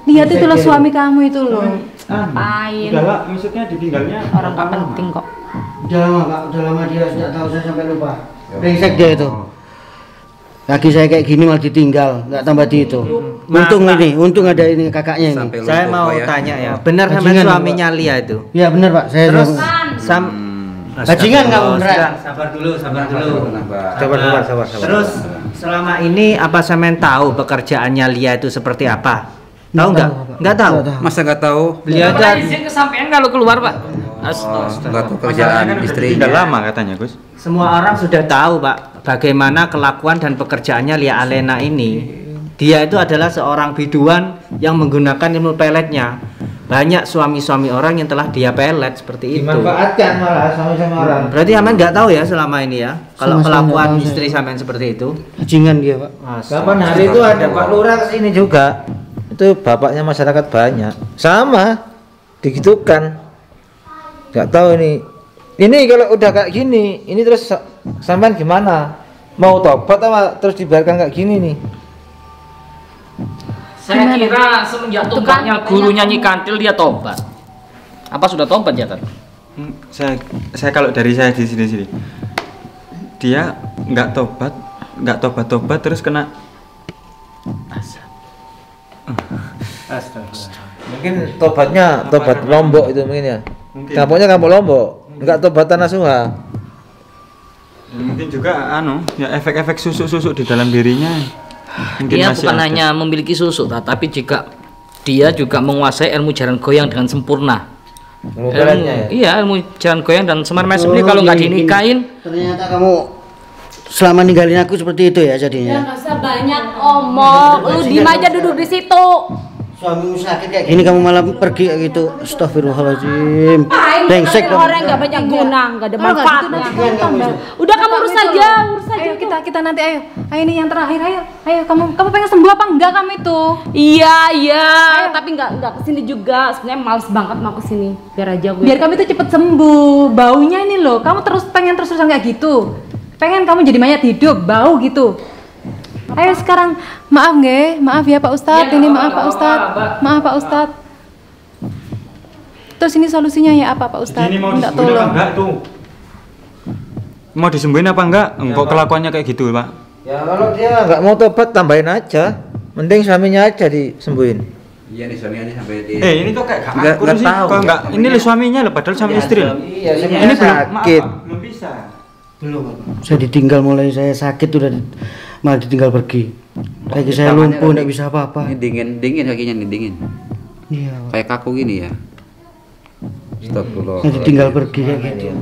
[SPEAKER 1] Lihat itulah suami kamu itu loh.
[SPEAKER 4] Ngapain?
[SPEAKER 8] Udahlah, maksudnya ditinggalnya
[SPEAKER 4] Orang nggak penting kok.
[SPEAKER 9] Udah lama Pak, udah lama dia sudah tahu saya sampai lupa. Brengsek dia itu. Lagi saya kayak gini malah ditinggal, nggak tambah di itu. Untung ini, untung ada ini kakaknya ini.
[SPEAKER 7] Sampai
[SPEAKER 2] Saya
[SPEAKER 7] lumpuh,
[SPEAKER 2] mau
[SPEAKER 7] Pak, ya.
[SPEAKER 2] tanya ya, benar sama
[SPEAKER 9] Bajingan,
[SPEAKER 2] suaminya Lia itu?
[SPEAKER 9] Iya benar Pak, saya
[SPEAKER 2] Terus
[SPEAKER 9] Bajingan kamu, beneran.
[SPEAKER 2] Sabar dulu.
[SPEAKER 7] Kenapa?
[SPEAKER 5] Sabar.
[SPEAKER 2] Terus Selama ini apa Samen tahu pekerjaannya Lia itu seperti apa? Tahu nggak? Nggak tahu.
[SPEAKER 7] Masa nggak tahu?
[SPEAKER 2] Beliau
[SPEAKER 3] Bapak izin kesampaian kalau keluar, Pak.
[SPEAKER 7] Nggak tahu kerjaan istrinya.
[SPEAKER 8] Udah lama katanya, Gus.
[SPEAKER 2] Semua orang sudah tahu, Pak, bagaimana kelakuan dan pekerjaannya Lia Alena ini. Dia itu adalah seorang biduan yang menggunakan ilmu peletnya. Banyak suami-suami orang yang telah dia pelet seperti itu.
[SPEAKER 5] Dimanfaatkan malah sama orang.
[SPEAKER 2] Berarti Aman nggak tahu ya selama ini ya, kalau
[SPEAKER 9] Sama-sama
[SPEAKER 2] kelakuan
[SPEAKER 9] nggak tahu
[SPEAKER 2] istri Samen seperti itu.
[SPEAKER 9] Bajingan dia, Pak.
[SPEAKER 5] Kapan hari itu ada Pak Lurah kesini juga. Itu bapaknya masyarakat banyak. Sama, digitukan. Nggak tahu ini. Ini kalau udah kayak gini, ini terus sampean gimana? Mau tobat apa terus dibiarkan kayak gini nih?
[SPEAKER 3] Saya kira semenjak tobatnya guru nyanyi kantil dia tobat. Apa sudah tobat ya, Tan?
[SPEAKER 8] Saya kalau dari saya di sini dia nggak tobat terus kena
[SPEAKER 5] Mungkin tobatnya tobat Lombok itu mungkin ya. Kampungnya kampung Lombok, nggak tobat tanah Suha.
[SPEAKER 8] Mungkin juga ya efek-efek susuk-susuk di dalam dirinya. Mungkin
[SPEAKER 3] Dia
[SPEAKER 8] masih
[SPEAKER 3] bukan
[SPEAKER 8] ada.
[SPEAKER 3] hanya memiliki susuk, tapi dia juga menguasai ilmu jaran goyang dengan sempurna.
[SPEAKER 5] Ilmu peletnya ya.
[SPEAKER 3] Iya, ilmu jaran goyang dan semar mesem ini kalau nggak dinikahin.
[SPEAKER 9] Ternyata kamu selama ninggalin aku seperti itu ya jadinya.
[SPEAKER 4] Nggak usah banyak omong, lu diem aja duduk di situ.
[SPEAKER 9] Suamimu sakit kayak gini kamu malah pergi kayak gitu. Astagfirullahaladzim.
[SPEAKER 4] Brengsek orang nggak banyak guna, nggak ada manfaatnya. Udah kamu urus aja.
[SPEAKER 1] Ayo kita nanti ayo ini yang terakhir, ayo kamu pengen sembuh apa enggak kamu itu?
[SPEAKER 4] Iya, tapi nggak kesini juga. Sebenarnya males banget mau kesini. Biar aja gue.
[SPEAKER 1] Biar kamu itu cepet sembuh. Baunya ini loh, kamu pengen terus-terusan kayak gitu. Pengen kamu jadi mayat hidup, bau gitu. Ayo sekarang, maaf ya Pak Ustadz, ini maaf Pak Ustadz, maaf Pak Ustadz. Terus ini solusinya ya apa Pak Ustadz?
[SPEAKER 8] Ini mau
[SPEAKER 1] Minta
[SPEAKER 8] disembuhin apa
[SPEAKER 1] tolong.
[SPEAKER 8] enggak tuh? Mau disembuhin apa enggak? Kok kelakuannya kayak gitu, Pak?
[SPEAKER 5] Ya kalau dia nggak mau tobat tambahin aja. Mending suaminya aja disembuhin.
[SPEAKER 7] Iya nih suaminya nih sampai di.
[SPEAKER 8] Ini kok kayak
[SPEAKER 5] Nggak
[SPEAKER 8] akur sih?
[SPEAKER 5] tahu.
[SPEAKER 8] Kok enggak? Ini loh suaminya loh, padahal suami istri loh.
[SPEAKER 5] Iya, suaminya
[SPEAKER 8] Ini belum
[SPEAKER 5] sakit.
[SPEAKER 8] maaf, Pak, belum bisa.
[SPEAKER 9] Belum. Saya ditinggal mulai saya sakit udah malah ditinggal pergi. Kaki saya lumpuh enggak bisa apa-apa.
[SPEAKER 7] Ini dingin kakinya nih dingin.
[SPEAKER 9] Iya.
[SPEAKER 7] Kayak kaku gini ya. Astagfirullah.
[SPEAKER 9] Saya ditinggal pergi kayak gitu.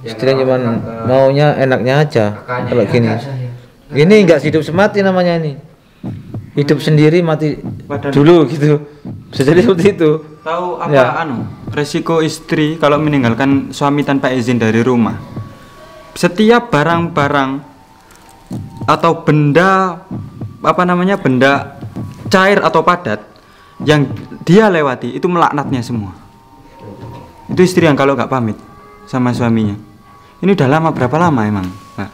[SPEAKER 5] Istrinya cuman maunya enaknya aja kalau gini. Ini nggak hidup semati namanya ini. Hidup sendiri mati dulu gitu. Bisa jadi seperti itu.
[SPEAKER 8] Tahu apa
[SPEAKER 5] Ya.
[SPEAKER 8] resiko istri kalau meninggalkan suami tanpa izin dari rumah? Setiap barang-barang atau benda benda cair atau padat yang dia lewati itu melaknatnya semua. Itu istri yang kalau nggak pamit sama suaminya. Ini udah lama, berapa lama emang, Pak?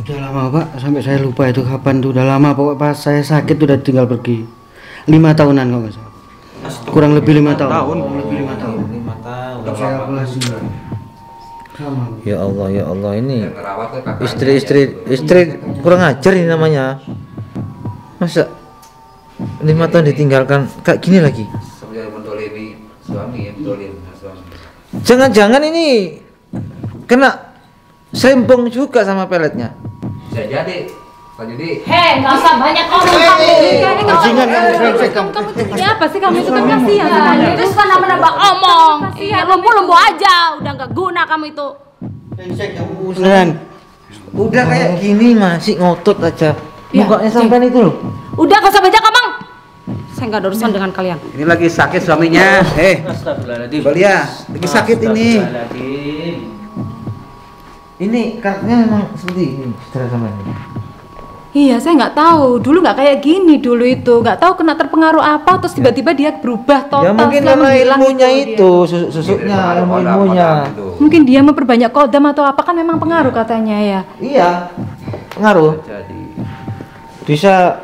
[SPEAKER 9] Sudah lama Pak, sampai saya lupa itu kapan tuh. Udah lama pokoknya pas saya sakit udah tinggal pergi. 5 tahunan kok nggak salah. Kurang lebih 5 tahun. Kurang lebih 5 tahun.
[SPEAKER 5] 5 tahun.
[SPEAKER 9] Saya kalkulasi. Sama.
[SPEAKER 5] Ya Allah ini istri kurang ajar ini namanya. Masa 5 tahun ditinggalkan kayak gini lagi?
[SPEAKER 7] Sebenarnya mendolimi suami ya, mendolim suami.
[SPEAKER 5] Jangan-jangan ini kena sempong juga sama peletnya.
[SPEAKER 7] Bisa jadi. Pak Judi.
[SPEAKER 4] Hei, nggak usah banyak omong kamu.
[SPEAKER 9] Bajingan kamu, brengsek kamu.
[SPEAKER 1] Kamu tuh ini apa sih kamu itu kan kasihan sama dia.
[SPEAKER 4] Itu suka nambah omong. Iya, lumpuh aja. Udah nggak guna kamu itu.
[SPEAKER 9] Brengsek kamu. Beneran.
[SPEAKER 5] Udah kayak gini masih ngotot aja. Mukanya sampean itu loh.
[SPEAKER 4] Udah nggak usah banyak omong. Saya nggak ada urusan dengan kalian.
[SPEAKER 7] Ini lagi sakit suaminya.
[SPEAKER 2] Astagfirullahaladzim.
[SPEAKER 7] Balia, lagi sakit ini.
[SPEAKER 2] Astagfirullahaladzim.
[SPEAKER 5] Ini karakternya memang seperti ini, saudara sampean.
[SPEAKER 1] Iya, saya nggak tahu. Dulu nggak kayak gini dulu itu. Nggak tahu kena terpengaruh apa, terus tiba-tiba dia berubah total.
[SPEAKER 5] Ya mungkin
[SPEAKER 1] setelah
[SPEAKER 5] karena
[SPEAKER 1] menghilang
[SPEAKER 5] ilmunya
[SPEAKER 1] dia.
[SPEAKER 5] itu, susuknya, ilmunya.
[SPEAKER 1] Mungkin dia memperbanyak kodam atau apa kan memang pengaruh katanya ya.
[SPEAKER 5] Iya, pengaruh. Bisa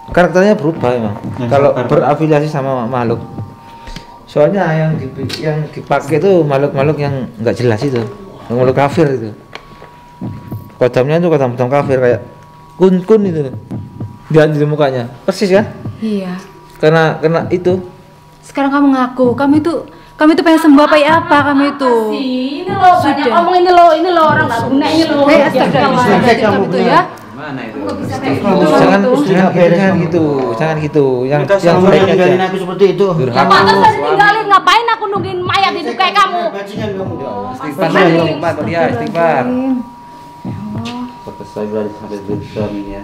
[SPEAKER 5] karakternya berubah emang. Kalau berafiliasi sama makhluk. Soalnya yang dipakai itu makhluk-makhluk yang nggak jelas itu, makhluk kafir itu. Kodamnya itu kodam kafir kayak kun itu. Lihat di mukanya, persis kan?
[SPEAKER 1] Iya.
[SPEAKER 5] Kena itu.
[SPEAKER 1] Sekarang kamu ngaku, kamu itu pengen sembuh apa ya apa kamu itu?
[SPEAKER 4] Ini loh, banyak omong ini loh orang nggak guna ini loh.
[SPEAKER 1] Astagfirullahaladzim kamu itu ya.
[SPEAKER 7] Mana itu?
[SPEAKER 5] Jangan gitu. Yang
[SPEAKER 9] Kamu
[SPEAKER 5] baik
[SPEAKER 9] yang
[SPEAKER 5] aja.
[SPEAKER 9] ninggalin aku seperti itu.
[SPEAKER 4] Ya pantas saya ditinggalin, ngapain aku nungguin mayat hidup kayak kamu?
[SPEAKER 9] Bajingan kamu.
[SPEAKER 7] Istighfar, dia istighfar. Berkesabaran sampai suaminya.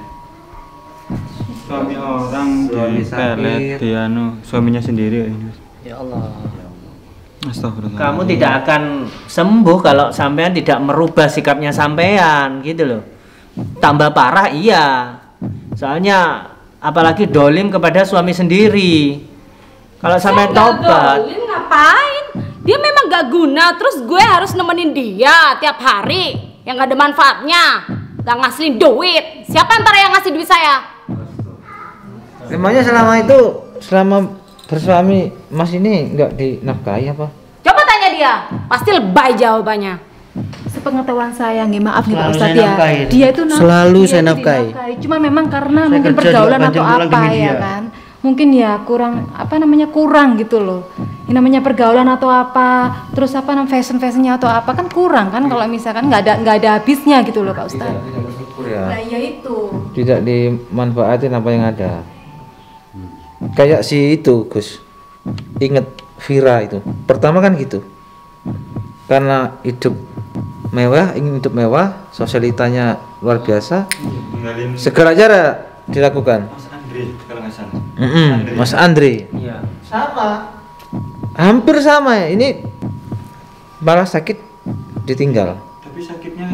[SPEAKER 8] Suami orang
[SPEAKER 7] Suami
[SPEAKER 8] dipelet,
[SPEAKER 7] sakit.
[SPEAKER 8] suaminya sendiri.
[SPEAKER 2] Ya Allah.
[SPEAKER 8] Astagfirullah.
[SPEAKER 2] Kamu tidak akan sembuh kalau sampean tidak merubah sikapnya sampean, gitu loh. Tambah parah iya. Soalnya apalagi dolim kepada suami sendiri. Kalau sampean tobat,
[SPEAKER 4] Dolim ngapain? Dia memang gak guna, terus gue harus nemenin dia tiap hari yang gak ada manfaatnya, gak ngasilin duit. Siapa antara yang ngasih duit saya?
[SPEAKER 5] Emangnya selama bersuami Mas ini nggak dinafkahi apa?
[SPEAKER 4] Coba tanya dia, pasti lebay jawabannya.
[SPEAKER 1] Sepengetahuan saya, nggih maaf nih Pak
[SPEAKER 9] Selalu
[SPEAKER 1] Ustadz
[SPEAKER 9] saya
[SPEAKER 1] ya.
[SPEAKER 9] nafkahi.
[SPEAKER 1] Dia itu
[SPEAKER 9] Selalu
[SPEAKER 1] dia
[SPEAKER 9] saya
[SPEAKER 1] itu
[SPEAKER 9] nafkahi.
[SPEAKER 1] dinafkahi. Cuma memang karena
[SPEAKER 9] Saya
[SPEAKER 1] mungkin
[SPEAKER 9] kerja
[SPEAKER 1] pergaulan
[SPEAKER 9] juga
[SPEAKER 1] atau
[SPEAKER 9] banting tulang
[SPEAKER 1] apa
[SPEAKER 9] di
[SPEAKER 1] ya
[SPEAKER 9] media.
[SPEAKER 1] kan. Mungkin ya kurang gitu loh. Yang namanya pergaulan atau apa, terus fashionnya atau apa kan kurang kan kalau misalkan nggak ada habisnya gitu loh Pak Ustadz.
[SPEAKER 5] Tidak bersyukur ya.
[SPEAKER 1] Nah iya itu.
[SPEAKER 5] Tidak dimanfaatin apa yang ada. Kayak si itu Gus. Ingat Vira itu. Pertama kan gitu. Karena ingin hidup mewah, sosialitanya luar biasa. Segera cara dilakukan.
[SPEAKER 8] Mas Andre kalau nggak salah.
[SPEAKER 5] Mas Andre.
[SPEAKER 2] iya.
[SPEAKER 5] Sama. Hampir sama ya. Ini malah sakit ditinggal.
[SPEAKER 8] Tapi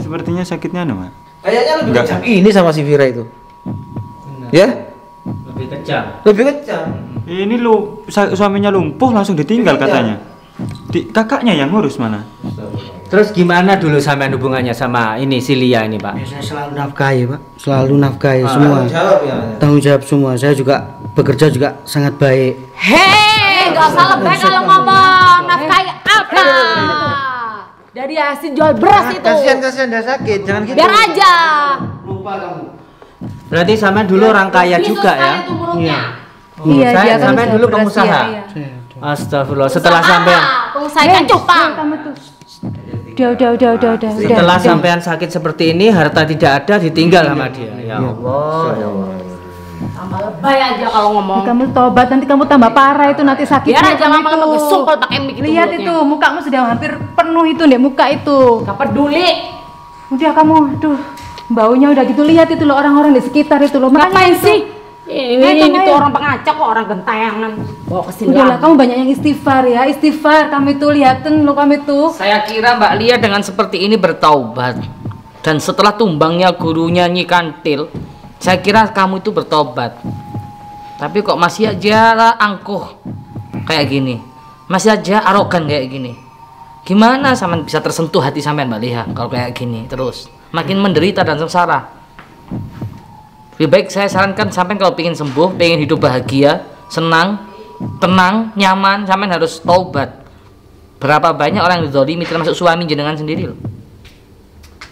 [SPEAKER 8] sepertinya sakitnya Mas.
[SPEAKER 5] Kayaknya lebih
[SPEAKER 8] Enggak.
[SPEAKER 5] kejam ini sama si Vira itu. Ya?
[SPEAKER 2] Lebih kejam.
[SPEAKER 5] Lebih kejam.
[SPEAKER 8] Ini suaminya lumpuh langsung ditinggal katanya. Kakaknya yang ngurus mana?
[SPEAKER 2] Terus gimana dulu sampean hubungannya sama ini si Lia ini, Pak?
[SPEAKER 9] Saya selalu nafkahi, Pak. Selalu nafkahi semua.
[SPEAKER 5] Tanggung jawab ya.
[SPEAKER 9] Tanggung jawab semua. Saya juga bekerja juga sangat baik.
[SPEAKER 4] Hei, gak usah lebay kalau ngomong. Nafkahi apa? Dari hasil jual beras itu.
[SPEAKER 5] Kasihan dia sakit, jangan gitu.
[SPEAKER 4] Biar aja.
[SPEAKER 9] Lupa kamu.
[SPEAKER 2] Berarti sampean dulu orang kaya
[SPEAKER 4] Bisu
[SPEAKER 2] juga ya?
[SPEAKER 4] sekali tuh mulutnya.
[SPEAKER 1] Iya,
[SPEAKER 2] Saya
[SPEAKER 1] dia kan
[SPEAKER 2] sampean
[SPEAKER 1] udah
[SPEAKER 2] dulu
[SPEAKER 1] beras,
[SPEAKER 2] pengusaha.
[SPEAKER 1] iya.
[SPEAKER 2] Astagfirullah. Setelah sampean
[SPEAKER 4] Pengusaha ikan cupang.
[SPEAKER 1] Kamu tuh. Udah.
[SPEAKER 2] setelah sampean sakit seperti ini, harta tidak ada, ditinggal sama dia. Ya Allah. Ya Allah.
[SPEAKER 4] Tambah lebay aja kalau ngomong.
[SPEAKER 1] Kamu tobat nanti kamu tambah parah itu nanti sakitnya.
[SPEAKER 4] Biar aja
[SPEAKER 1] kamu
[SPEAKER 4] lama-lama
[SPEAKER 1] itu.
[SPEAKER 4] gesuk kalau pakai mic itu
[SPEAKER 1] Lihat
[SPEAKER 4] mulutnya.
[SPEAKER 1] itu, mukamu sudah hampir penuh itu deh muka itu.
[SPEAKER 4] Gak peduli.
[SPEAKER 1] Udah kamu, aduh, baunya udah gitu. Lihat itu loh orang-orang di sekitar itu loh. Makanya
[SPEAKER 4] Ngapain
[SPEAKER 1] itu-
[SPEAKER 4] sih? Ini
[SPEAKER 1] kamu
[SPEAKER 4] tuh
[SPEAKER 1] ayo.
[SPEAKER 4] orang pengacak kok, orang gentayangan. Bawa ke sini
[SPEAKER 1] Udahlah
[SPEAKER 4] lagi.
[SPEAKER 1] kamu banyak yang istighfar ya, istighfar kamu itu lihatin lo kamu itu.
[SPEAKER 3] Saya kira Mbak Lia dengan seperti ini bertaubat. Dan setelah tumbangnya gurunya Nyi Kantil, saya kira kamu itu bertobat. Tapi kok masih aja angkuh kayak gini. Masih aja arogan kayak gini. Gimana sampean bisa tersentuh hati sampean Mbak Lia kalau kayak gini terus? Makin menderita dan sengsara. Lebih baik saya sarankan sampean kalau pengen sembuh, pengen hidup bahagia, senang, tenang, nyaman, sampean harus taubat. Berapa banyak orang yang dizalimi termasuk suami jenengan sendiri loh.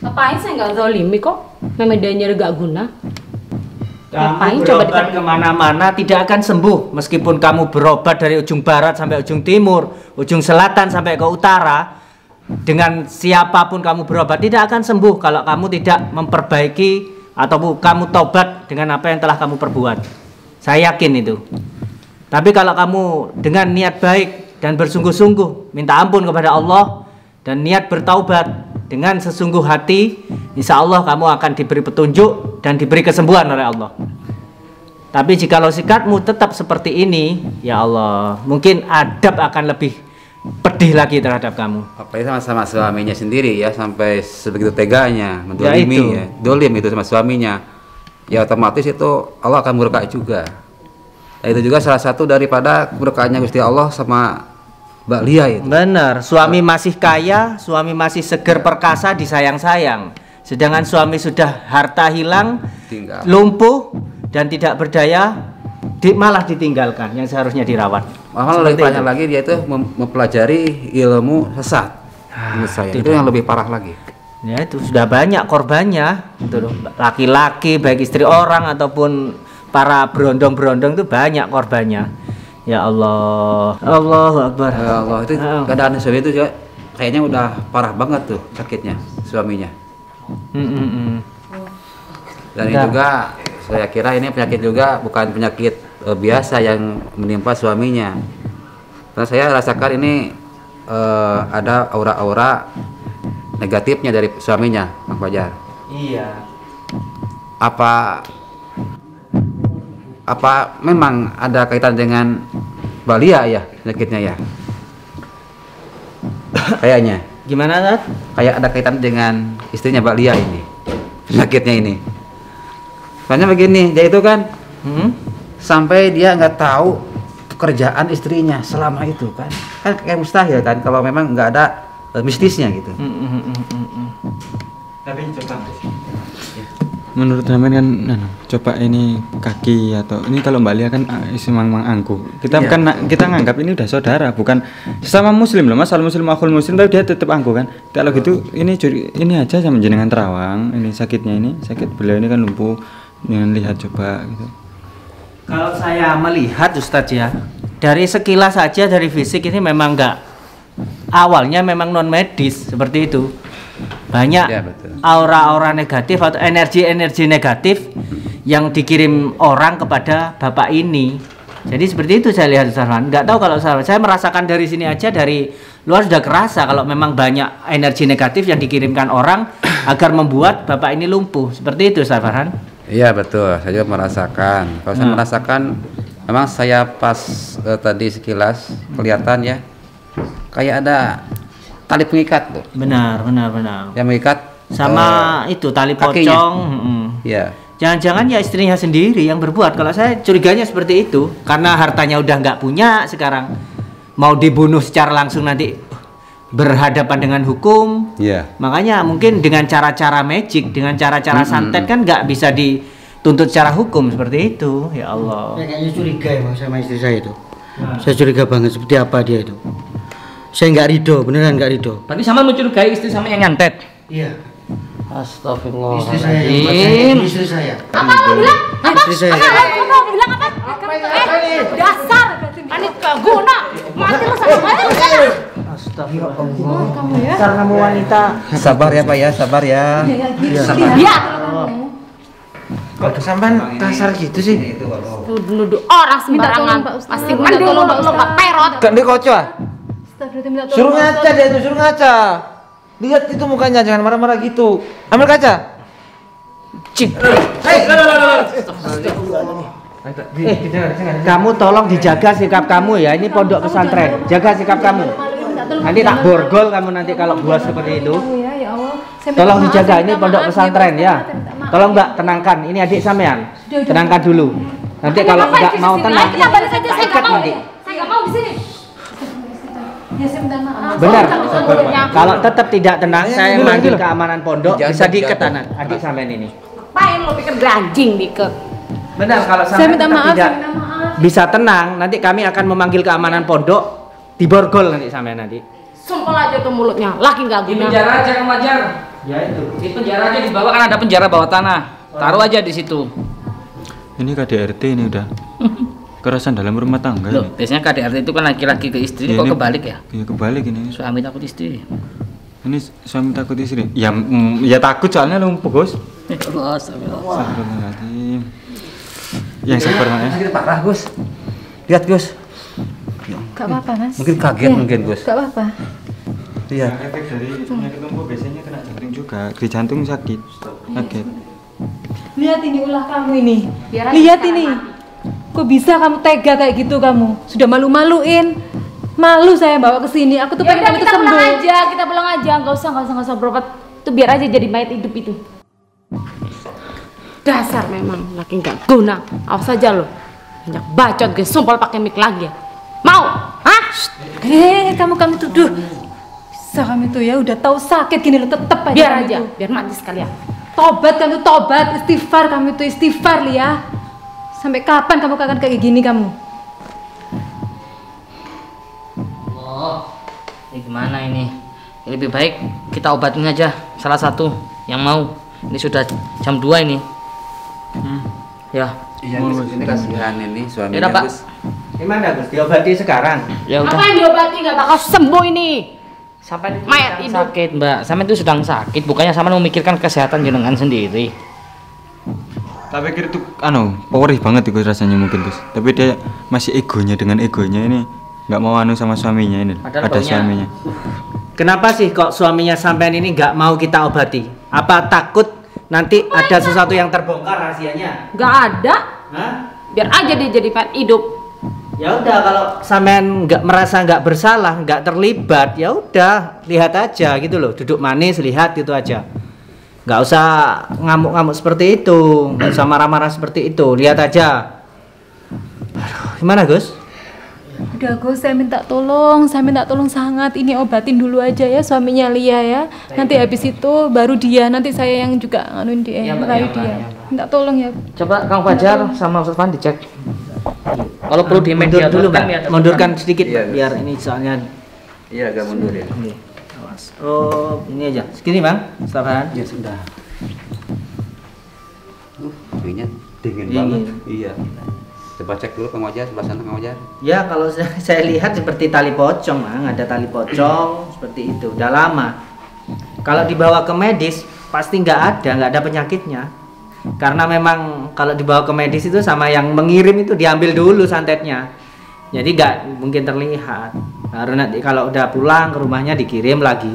[SPEAKER 4] Ngapain saya nggak zolimi kok? Memedanya gak guna. Ngapain
[SPEAKER 2] Kamu
[SPEAKER 4] coba
[SPEAKER 2] berobat kemana-mana tidak akan sembuh meskipun kamu berobat dari ujung barat sampai ujung timur, ujung selatan sampai ke utara. Dengan siapapun kamu berobat tidak akan sembuh kalau kamu tidak memperbaiki atau kamu tobat dengan apa yang telah kamu perbuat. Saya yakin itu. Tapi kalau kamu dengan niat baik dan bersungguh-sungguh minta ampun kepada Allah dan niat bertaubat dengan sesungguh hati, insya Allah kamu akan diberi petunjuk dan diberi kesembuhan oleh Allah. Tapi jikalau sikapmu tetap seperti ini, ya Allah, mungkin adab akan lebih pedih lagi terhadap kamu.
[SPEAKER 7] Apalagi sama suaminya sendiri ya, sampai sebegitu teganya
[SPEAKER 2] itu.
[SPEAKER 7] mendolimi ya, dolim itu sama suaminya. Ya otomatis itu Allah akan murka juga. Nah, itu juga salah satu daripada murkanya Gusti Allah sama Mbak Lia itu.
[SPEAKER 2] Benar, suami masih kaya, suami masih seger perkasa, disayang-sayang. Sedangkan suami sudah harta hilang,
[SPEAKER 7] Tinggal.
[SPEAKER 2] lumpuh dan tidak berdaya, malah ditinggalkan yang seharusnya dirawat.
[SPEAKER 7] Malah lebih banyak lagi dia itu mempelajari ilmu sesat. Menurut saya itu yang lebih parah lagi.
[SPEAKER 2] Ya itu sudah banyak korbannya, itu loh. Laki-laki baik istri orang ataupun para berondong-berondong itu banyak korbannya. Ya Allah, Allahu Akbar.
[SPEAKER 7] Ya Allah, itu keadaan suami itu juga kayaknya udah parah banget tuh sakitnya suaminya. Dan ini juga saya kira ini penyakit juga bukan penyakit biasa yang menimpa suaminya. Karena saya rasakan ini ada aura-aura negatifnya dari suaminya, Bang Fajar.
[SPEAKER 2] Iya.
[SPEAKER 7] Apa memang ada kaitan dengan Balia ya penyakitnya ya? Kayaknya.
[SPEAKER 2] Gimana, Tat?
[SPEAKER 7] Kayak ada kaitan dengan istrinya Balia ini. Penyakitnya ini. Soalnya begini, dia itu kan sampai dia nggak tahu pekerjaan istrinya selama itu kan kayak mustahil kan kalau memang nggak ada mistisnya gitu.
[SPEAKER 8] Tapi coba menurut Ramen kan coba ini kaki atau ini kalau Mbak Lia kan mang angku kita kan kita nganggap ini udah saudara bukan sesama muslim loh mas, al muslim akhul muslim, tapi dia tetap angku kan. Kalau gitu ini aja sama jenengan terawang, ini sakitnya ini sakit beliau ini kan lumpuh, dengan lihat coba gitu.
[SPEAKER 2] Kalau saya melihat Ustadz ya, dari sekilas saja dari fisik ini memang awalnya memang non medis seperti itu. Banyak
[SPEAKER 7] Ya, betul.
[SPEAKER 2] aura-aura negatif atau energi-energi negatif yang dikirim orang kepada bapak ini. Jadi seperti itu saya lihat Ustaz. Nggak tahu kalau saya merasakan dari sini aja, dari luar sudah kerasa kalau memang banyak energi negatif yang dikirimkan orang agar membuat bapak ini lumpuh. Seperti itu Ustaz Farhan.
[SPEAKER 7] Iya betul, saya juga merasakan. Kalau saya merasakan, memang saya pas tadi sekilas kelihatan ya, kayak ada tali pengikat tuh.
[SPEAKER 2] Benar.
[SPEAKER 7] Yang mengikat
[SPEAKER 2] sama itu tali
[SPEAKER 7] kakinya.
[SPEAKER 2] pocong.
[SPEAKER 7] Iya.
[SPEAKER 2] Jangan-jangan ya istrinya sendiri yang berbuat. Kalau saya curiganya seperti itu, karena hartanya udah nggak punya sekarang, mau dibunuh secara langsung nanti berhadapan dengan hukum.
[SPEAKER 7] Iya.
[SPEAKER 2] Makanya mungkin dengan cara-cara magic, dengan cara-cara santet kan nggak bisa dituntut secara hukum seperti itu. Ya Allah.
[SPEAKER 9] Saya kayaknya curiga ya Bang, sama istri saya itu. Saya curiga banget seperti apa dia itu. Saya nggak ridho, beneran nggak ridho.
[SPEAKER 3] Berarti sama mencurigai istri sama yang nyantet.
[SPEAKER 9] Iya.
[SPEAKER 3] Astagfirullah.
[SPEAKER 9] Istri saya yang buat saya, istri saya.
[SPEAKER 4] Apa lo bilang? Apa?
[SPEAKER 9] Istri saya.
[SPEAKER 4] Kamu bilang apa? Dasar panik guna. Mati lo sama saya.
[SPEAKER 2] Astagfirullah. Kamu ya. Dasar kamu wanita.
[SPEAKER 7] Sabar ya Pak ya, sabar ya.
[SPEAKER 4] Iya.
[SPEAKER 5] Kok sampean kasar gitu sih?
[SPEAKER 4] Nuduh orang sembarangan. Pasti mending lo nggak perot.
[SPEAKER 5] Kan dia kocok ah? Suruh ngaca dia itu, suruh ngaca. Lihat itu mukanya, jangan marah-marah gitu. Ambil kaca. Cip.
[SPEAKER 2] Kamu tolong dijaga sikap kamu ya. Ini pondok pesantren. Jaga sikap kamu. Nanti tak borgol kamu nanti kalau buat seperti itu. Tolong dijaga, ini pondok pesantren ya. Tolong Mbak tenangkan. Ini adik sampean. Tenangkan dulu. Nanti kalau nggak mau tenang, tak ikat nanti.
[SPEAKER 4] Saya nggak mau di sini.
[SPEAKER 2] Benar. Kalau tetap tidak tenang, saya manggil keamanan pondok, bisa diikat adik sampean ini.
[SPEAKER 4] Ngapain lo pikir anjing diikat?
[SPEAKER 2] Benar, kalau sampean tidak bisa tenang, nanti kami akan memanggil keamanan pondok, diborgol nanti sampean nanti.
[SPEAKER 4] Sumpel aja tuh mulutnya, laki nggak
[SPEAKER 3] Di
[SPEAKER 4] guna.
[SPEAKER 3] penjara aja Kang Fajar.
[SPEAKER 2] Ya itu.
[SPEAKER 3] Di penjara aja dibawa, kan ada penjara bawah tanah. Taruh aja di situ.
[SPEAKER 8] Ini KDRT ini udah kekerasan dalam rumah tangga
[SPEAKER 3] Loh,
[SPEAKER 8] ini.
[SPEAKER 3] biasanya KDRT itu kan laki-laki ke istri,
[SPEAKER 8] Iya,
[SPEAKER 3] kok
[SPEAKER 8] ini-
[SPEAKER 3] kebalik ya?
[SPEAKER 8] Iya kebalik ini.
[SPEAKER 3] Suami takut istri.
[SPEAKER 8] Ini suami takut istri. Ya ya takut soalnya lumpuh Gus.
[SPEAKER 3] Ya Allah, astagfirullah.
[SPEAKER 8] Astagfirullahaladzim. Yang sabar Mak, ya.
[SPEAKER 7] Sakit parah Gus. Lihat Gus.
[SPEAKER 1] Gak apa-apa mas.
[SPEAKER 7] Mungkin kaget mungkin Gus.
[SPEAKER 1] Gak apa-apa.
[SPEAKER 8] Iya. Efek dari penyakit lumpuh biasanya kena jantung juga. Di jantung sakit. Kaget.
[SPEAKER 1] Lihat ini ulah kamu ini.
[SPEAKER 4] Biar aja
[SPEAKER 1] Lihat
[SPEAKER 4] sekarang
[SPEAKER 1] ini.
[SPEAKER 4] mati.
[SPEAKER 1] Kok bisa kamu tega kayak gitu kamu? Sudah malu-maluin. Malu saya bawa ke sini. Aku tuh
[SPEAKER 4] Ya
[SPEAKER 1] pengen
[SPEAKER 4] udah
[SPEAKER 1] kamu tuh
[SPEAKER 4] kita pulang
[SPEAKER 1] sembuh.
[SPEAKER 4] aja, kita pulang aja. Nggak usah berobat. Itu biar aja jadi mayat hidup itu. Dasar memang laki nggak guna. Awas aja lo. Banyak bacot gue sumpel pakai mic lagi ya. Mau? Hah?
[SPEAKER 1] Kamu tuduh. Bisa kamu tuh ya udah tahu sakit gini lo tetep aja.
[SPEAKER 4] Biar
[SPEAKER 1] kamu
[SPEAKER 4] aja,
[SPEAKER 1] tuh.
[SPEAKER 4] biar mati sekalian.
[SPEAKER 1] Tobat kamu tobat, istighfar kamu tuh istighfar Lia. Sampai kapan kamu akan kayak gini kamu?
[SPEAKER 3] Oh, ini gimana ini? Lebih baik kita obatin aja salah satu yang mau. Ini sudah jam 2 ini. Ya.
[SPEAKER 7] Iya Gus, ini kasihan ini suaminya
[SPEAKER 3] Yaudah, Pak.
[SPEAKER 7] Gus.
[SPEAKER 2] Gimana Gus? Diobati sekarang?
[SPEAKER 3] Ya udah.
[SPEAKER 4] Apa yang diobati nggak bakal sembuh ini?
[SPEAKER 3] Sampai itu
[SPEAKER 4] Mayat
[SPEAKER 3] sedang
[SPEAKER 4] hidup.
[SPEAKER 3] sakit, Mbak. Sampai itu sedang sakit, bukannya sama memikirkan kesehatan jenengan sendiri.
[SPEAKER 8] Tak pikir itu powerful banget itu rasanya mungkin Gus. Tapi dia masih egonya dengan egonya ini nggak mau sama suaminya ini.
[SPEAKER 2] Padahal
[SPEAKER 8] Ada suaminya.
[SPEAKER 2] Kenapa sih kok suaminya sampean ini nggak mau kita obati? Apa takut nanti ada sesuatu yang terbongkar rahasianya?
[SPEAKER 4] Nggak ada.
[SPEAKER 2] Hah?
[SPEAKER 4] Biar aja dia jadi pet hidup.
[SPEAKER 2] Ya udah, kalau sampean nggak merasa nggak bersalah, nggak terlibat, ya udah lihat aja gitu loh, duduk manis lihat gitu aja. Nggak usah ngamuk-ngamuk seperti itu, nggak usah marah-marah seperti itu, lihat aja. Aduh, gimana Gus?
[SPEAKER 1] Udah Gus, saya minta tolong sangat, ini obatin dulu aja ya suaminya Lia ya. Nanti habis itu baru dia, nanti saya yang juga nganuin dia,
[SPEAKER 2] Ya, Mbak,
[SPEAKER 1] merayu
[SPEAKER 2] ya, Mbak,
[SPEAKER 1] dia.
[SPEAKER 2] ya.
[SPEAKER 1] Minta tolong ya.
[SPEAKER 3] Coba Kang Fajar sama Ustaz Fan dicek. Kalau perlu di
[SPEAKER 2] Mundur
[SPEAKER 3] media
[SPEAKER 2] dulu Mbak,
[SPEAKER 3] ya,
[SPEAKER 2] mundurkan sedikit
[SPEAKER 7] Iya,
[SPEAKER 2] Mbak, biar ini soalnya.
[SPEAKER 7] Iya, agak mundur ya.
[SPEAKER 2] Oke, awas. Oh, ini aja, segini Bang, Stefan.
[SPEAKER 7] Ya sudah. Kayaknya dingin
[SPEAKER 2] Dingin.
[SPEAKER 7] banget. Iya. Coba cek dulu Kang Wajar, sebelah sana Kang Wajar.
[SPEAKER 2] Ya kalau saya lihat seperti tali pocong, Bang. Ada tali pocong seperti itu, udah lama. Kalau dibawa ke medis pasti nggak ada penyakitnya. Karena memang kalau dibawa ke medis itu sama yang mengirim itu diambil dulu santetnya. Jadi nggak mungkin terlihat. Baru nanti kalau udah pulang ke rumahnya dikirim lagi.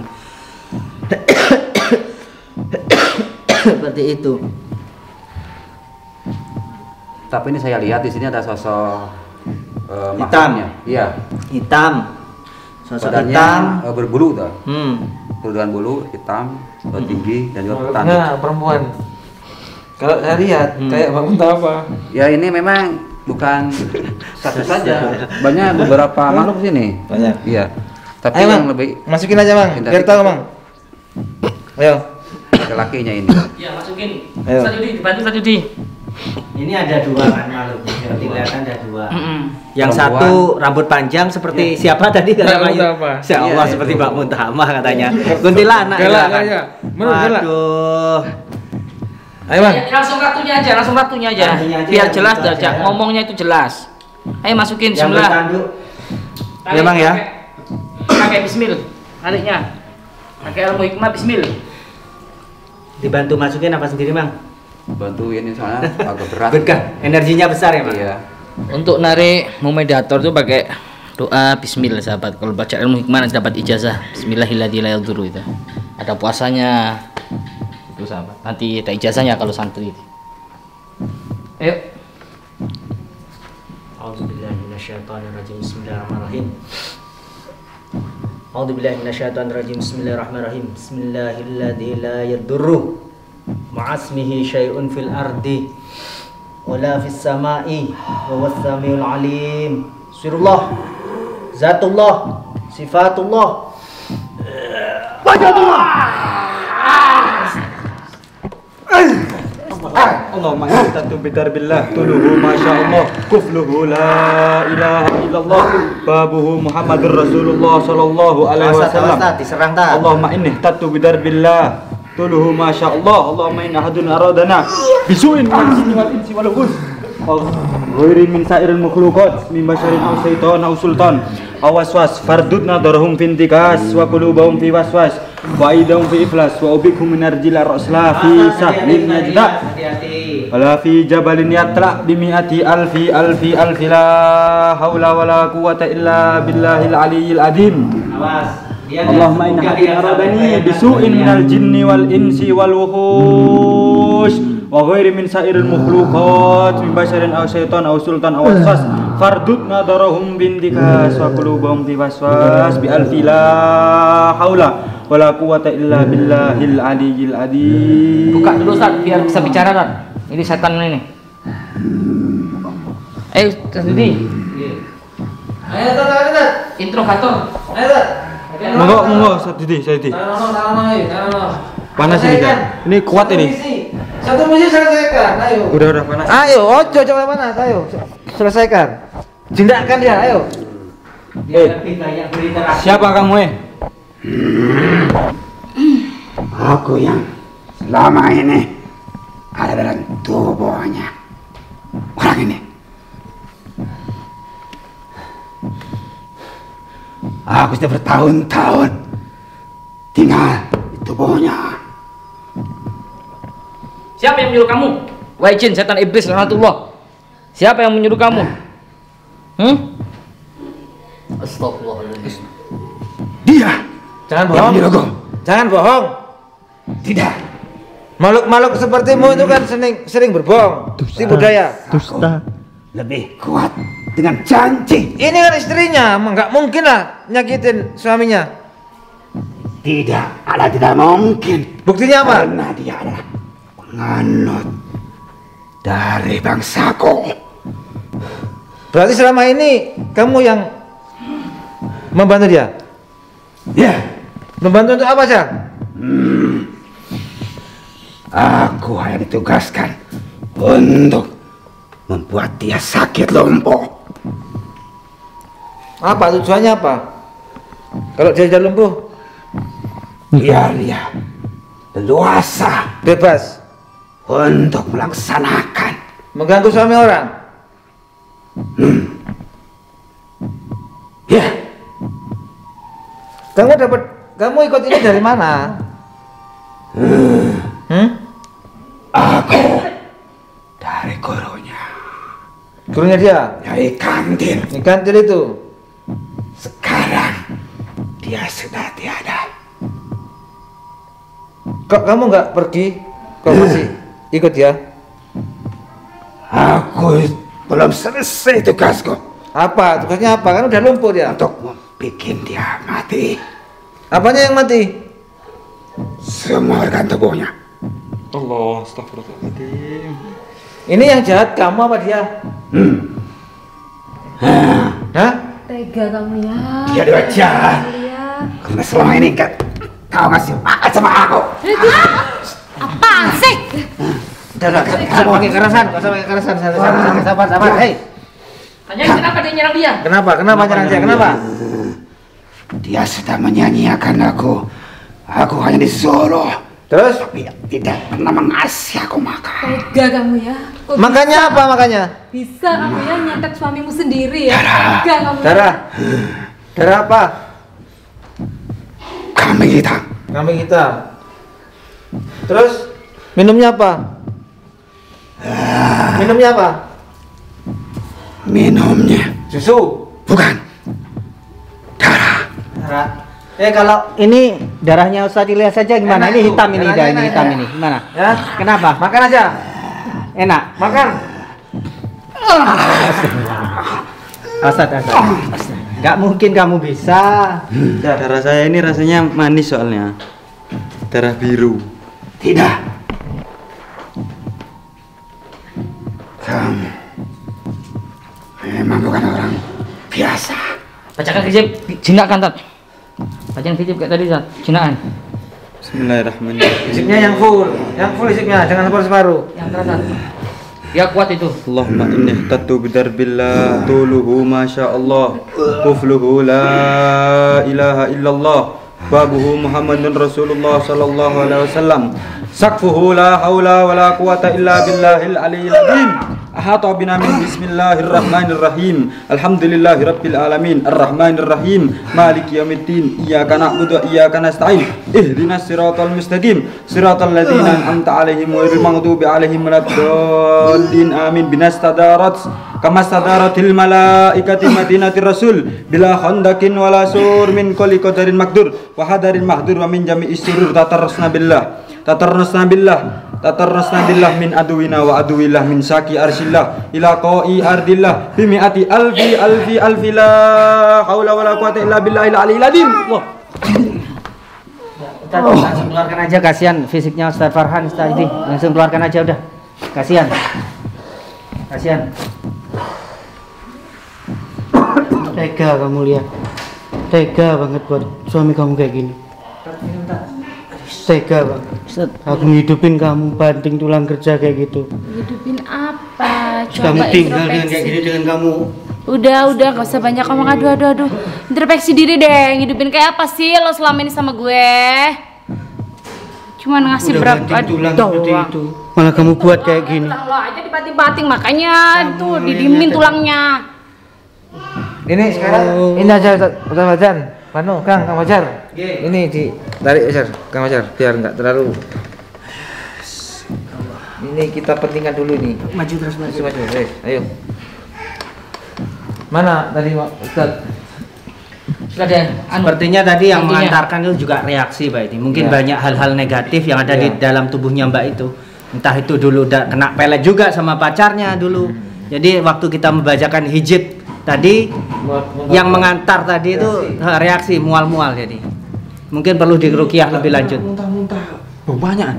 [SPEAKER 2] Seperti itu.
[SPEAKER 7] Tapi ini saya lihat di sini ada sosok
[SPEAKER 2] Hitam.
[SPEAKER 7] makhluknya. Iya.
[SPEAKER 2] Hitam. Sosok
[SPEAKER 7] Badannya
[SPEAKER 2] hitam.
[SPEAKER 7] berbulu tuh.
[SPEAKER 2] Hmm.
[SPEAKER 7] Dengan bulu hitam, tinggi dan juga petani.
[SPEAKER 5] Nah, perempuan. Kalau saya lihat kayak bangun apa?
[SPEAKER 7] Ya ini memang bukan satu saja. Banyak beberapa makhluk sini.
[SPEAKER 5] Banyak.
[SPEAKER 7] Iya. Tapi
[SPEAKER 5] Ayo,
[SPEAKER 7] yang
[SPEAKER 5] Bang.
[SPEAKER 7] lebih
[SPEAKER 5] Masukin aja, Bang. Biar tahu, Bang. Ayo.
[SPEAKER 7] laki-lakinya ini.
[SPEAKER 3] Ya, masukin.
[SPEAKER 5] Ayo.
[SPEAKER 3] Satu di, bantu satu di.
[SPEAKER 2] Ini ada dua kan makhluknya, seperti kelihatan ada dua. Yang
[SPEAKER 7] Perempuan.
[SPEAKER 2] satu rambut panjang seperti siapa tadi kata
[SPEAKER 5] Mbak
[SPEAKER 2] Bayu?
[SPEAKER 5] Muntahmah.
[SPEAKER 2] Insya Allah
[SPEAKER 7] Iya,
[SPEAKER 2] seperti
[SPEAKER 7] itu.
[SPEAKER 2] Mbak Muntahmah katanya. Kuntilanak
[SPEAKER 5] Galak,
[SPEAKER 2] kan?
[SPEAKER 5] galak. Menurut galak.
[SPEAKER 2] Waduh.
[SPEAKER 5] Ayo, Bang.
[SPEAKER 3] Ya, langsung ratunya aja.
[SPEAKER 2] Ratunya aja,
[SPEAKER 3] Biar
[SPEAKER 2] yang
[SPEAKER 3] jelas
[SPEAKER 2] itu
[SPEAKER 3] aja.
[SPEAKER 2] aja.
[SPEAKER 3] Ngomongnya itu jelas. Ayo masukin
[SPEAKER 2] Yang
[SPEAKER 3] bismillah.
[SPEAKER 2] bertanduk. Ya Bang ya.
[SPEAKER 3] Pakai bismillah. Taliknya. Pakai ilmu hikmah bismillah.
[SPEAKER 2] Dibantu masukin apa sendiri Bang?
[SPEAKER 7] Bantuin ini soalnya agak berat.
[SPEAKER 2] Berkah, energinya besar ya Bang?
[SPEAKER 7] Iya.
[SPEAKER 3] Untuk narik mediator itu pakai doa bismillah sahabat. Kalau baca ilmu hikmah nanti dapat ijazah. Bismillahirrahmanirrahim itu. Ada puasanya. Itu sahabat. Nanti ada ijazahnya kalau santri. Ayo.
[SPEAKER 2] A'udzubillahiminasyaitonirrajim. Bismillahirrahmanirrahim. A'udzubillahiminasyaitonirrajim. Bismillahirrahmanirrahim. Bismillahilladzi la yadurru ma'asmihi syai'un fil ardi wala fis sama'i wa huwas samiul alim. Sirullah, zatullah, sifatullah, wajadullah.
[SPEAKER 8] Allahumma inni tatu bidarbillah tuluhu masyaallah kufluhu la ilaha illallah babuhu Muhammadur Rasulullah sallallahu alaihi wasallam.
[SPEAKER 2] Diserang tak?
[SPEAKER 8] Allahumma inni tatu bidarbillah tuluhu masyaallah. Allahumma inna ahadun aradana bisu'in wal jinni wal insi wal ghus ghairi min sa'iril makhluqat min basharin aw syaitan aw sultan aw waswas fardudna darahum fi intikas wa qulubahum fi waswas wa aidahum fi iflas wa ubikum min arjil rasla fi sahlin najda wala fi jabalin yatra bimi'ati alfi alfi alfi la haula wala quwwata illa billahil aliyyil azim. Allahumma inna hadin aradani bisu'in minal jinni wal insi wal wuhush wa ghairi min sa'iril makhluqat min basharin aw syaitan aw sultan aw waswas fardud nadarahum bintikas wa qulubahum fi waswas bi alfi la haula wala quwwata illa billahil aliyyil azim.
[SPEAKER 3] Buka dulu Ustaz biar bisa bicara Ustaz. Ini setan ini. Ayo sendiri.
[SPEAKER 5] Ayo, Tat.
[SPEAKER 3] Introgator.
[SPEAKER 5] Ayo, Tat.
[SPEAKER 8] Monggo Saidi. Panas ini kan. Ini kuat ini.
[SPEAKER 5] Satu misi selesaikan, ayo.
[SPEAKER 8] Udah panas.
[SPEAKER 5] Ayo, ojo coba panas, ayo. Selesaikan. Jindakkan dia, ayo.
[SPEAKER 8] Siapa kamu
[SPEAKER 10] Aku yang selama ini ada dalam tubuhnya orang ini. Aku sudah bertahun-tahun tinggal di tubuhnya.
[SPEAKER 3] Siapa yang menyuruh kamu? Wahai jin setan iblis laknatullah. Siapa yang menyuruh kamu? Astagfirullahaladzim.
[SPEAKER 10] Dia.
[SPEAKER 5] Jangan bohong. Jangan bohong.
[SPEAKER 10] Tidak.
[SPEAKER 5] Makhluk-makhluk sepertimu itu kan sering berbohong. Tipu daya.
[SPEAKER 10] Dusta. Lebih kuat dengan janji.
[SPEAKER 5] Ini kan istrinya, nggak mungkin lah nyakitin suaminya.
[SPEAKER 10] Tidak, ada tidak mungkin.
[SPEAKER 5] Buktinya apa?
[SPEAKER 10] Karena dia adalah penganut dari bangsaku.
[SPEAKER 5] Berarti selama ini kamu yang membantu dia?
[SPEAKER 10] Ya.
[SPEAKER 5] Membantu untuk apa saja?
[SPEAKER 10] Aku hanya ditugaskan untuk membuat dia sakit lumpuh.
[SPEAKER 5] Apa tujuannya apa? Kalau dia sudah lumpuh?
[SPEAKER 10] Biar dia leluasa,
[SPEAKER 5] bebas
[SPEAKER 10] untuk melaksanakan
[SPEAKER 5] mengganggu suami orang.
[SPEAKER 10] Ya.
[SPEAKER 5] Kamu ikut ini dari mana?
[SPEAKER 10] Aku dari gurunya.
[SPEAKER 5] Gurunya dia?
[SPEAKER 10] Dari kantin.
[SPEAKER 5] Di kantin itu.
[SPEAKER 10] Sekarang dia sudah tiada.
[SPEAKER 5] Kok kamu nggak pergi? Kok masih ikut dia?
[SPEAKER 10] Aku belum selesai tugasku.
[SPEAKER 5] Apa? Tugasnya apa? Kan udah lumpuh dia.
[SPEAKER 10] Untuk membuat dia mati.
[SPEAKER 5] Apanya yang mati?
[SPEAKER 10] Semua organ tubuhnya.
[SPEAKER 8] Allah, astagfirullahaladzim.
[SPEAKER 5] Ini yang jahat kamu apa dia? Hah?
[SPEAKER 1] Tega kamu ya.
[SPEAKER 10] Dia dua jahat. Karena selama ini kan kau ngasih makan sama aku.
[SPEAKER 4] Apaan sih?
[SPEAKER 5] Udah, pakai kekerasan, sabar. Hei.
[SPEAKER 3] Tanya kenapa dia nyerang dia?
[SPEAKER 5] Kenapa nyerang dia? Kenapa?
[SPEAKER 10] Dia sedang menyanyiakan aku. Aku hanya disuruh.
[SPEAKER 5] Terus?
[SPEAKER 10] Tapi tidak pernah mengasih aku makan.
[SPEAKER 1] Tega kamu ya. Kok
[SPEAKER 5] Makanya
[SPEAKER 1] bisa?
[SPEAKER 5] apa makanya?
[SPEAKER 1] Bisa kamu ya nyantet suamimu sendiri ya. Tega kamu.
[SPEAKER 5] Darah apa?
[SPEAKER 10] Kambing hitam.
[SPEAKER 5] Kambing hitam. Terus minumnya apa? Minumnya apa?
[SPEAKER 10] Minumnya
[SPEAKER 5] Susu?
[SPEAKER 10] bukan.
[SPEAKER 2] Darah. Kalau ini darahnya Ustadz Ilyas saja gimana? Ini hitam ini, ini hitam ini. Gimana?
[SPEAKER 5] Ya?
[SPEAKER 2] Kenapa?
[SPEAKER 5] Makan aja.
[SPEAKER 2] Enak.
[SPEAKER 5] Makan.
[SPEAKER 2] Ustadz. Gak mungkin kamu bisa.
[SPEAKER 8] Darah saya ini rasanya manis soalnya. Darah biru.
[SPEAKER 10] Tidak. Kamu memang bukan orang biasa.
[SPEAKER 3] Bacakan hijab jinak kan Tat? Bacakan hijab kayak tadi Tat, jinakan.
[SPEAKER 8] Bismillahirrahmanirrahim.
[SPEAKER 5] Hijabnya yang full hijabnya, jangan separuh.
[SPEAKER 3] Yang keras Tat. Ya kuat itu.
[SPEAKER 8] Allahumma inni tatu bidarbillah tuluhu masya Allah kufluhu la ilaha illallah babuhu Muhammadun Rasulullah sallallahu alaihi wasallam sakfuhu la haula wa la quwata illa billahil aliyil azim ahata bina min bismillahirrahmanirrahim alhamdulillahi rabbil alamin arrahmanir rahim maliki yaumiddin iyyaka na'budu wa iyyaka nasta'in ihdinas siratal mustaqim siratal ladzina an'amta 'alaihim ghairil maghdubi 'alaihim waladdallin amin binastadarat kama stadaratil malaikati madinatir rasul bila khandakin wala sur min kulli qadarin makdur wa hadarin mahdur wa min jami'is surur tatarrasna billah min aduwina wa aduwillah min saki arsillah ila qa'i ardillah bimi'ati alfi la haula wala quwata illa billahil aliyil azim.
[SPEAKER 2] Langsung keluarkan aja, kasihan fisiknya Ustaz Farhan tadi. Langsung keluarkan aja udah. Kasihan.
[SPEAKER 9] Tega kamu lihat. Tega banget buat suami kamu kayak gini. Tega banget. Aku ngehidupin kamu banting tulang kerja kayak gitu.
[SPEAKER 4] Hidupin apa?
[SPEAKER 9] Kamu tinggal dengan kayak gini dengan kamu.
[SPEAKER 4] Udah, gak usah banyak ngomong. Aduh. Introspeksi diri deh. Ngidupin kayak apa sih lo selama ini sama gue? Cuman ngasih berapa
[SPEAKER 9] tulang seperti itu. Malah kamu buat kayak gini.
[SPEAKER 4] Tulang lo aja dibanting-banting, makanya tuh didimin tulangnya.
[SPEAKER 5] Ini sekarang ini aja Ustaz Fajar. Manu, Kang Fajar. Ini ditarik Fajar, Kang Fajar biar enggak terlalu. Ini kita pentingkan dulu nih.
[SPEAKER 9] Maju terus maju.
[SPEAKER 5] Ayo. Mana tadi Ustaz?
[SPEAKER 3] Sudah deh.
[SPEAKER 2] Sepertinya tadi yang
[SPEAKER 3] Intinya.
[SPEAKER 2] mengantarkan itu juga reaksi Mbak ini. Mungkin
[SPEAKER 5] Ya.
[SPEAKER 2] banyak hal-hal negatif yang ada di
[SPEAKER 5] Ya.
[SPEAKER 2] dalam tubuhnya Mbak itu. Entah itu dulu udah kena pelet juga sama pacarnya dulu. Jadi waktu kita membacakan hijab tadi yang mengantar tadi itu reaksi mual-mual jadi. Mungkin perlu diruqyah lebih lanjut.
[SPEAKER 8] Muntah-muntah. Oh, banyak.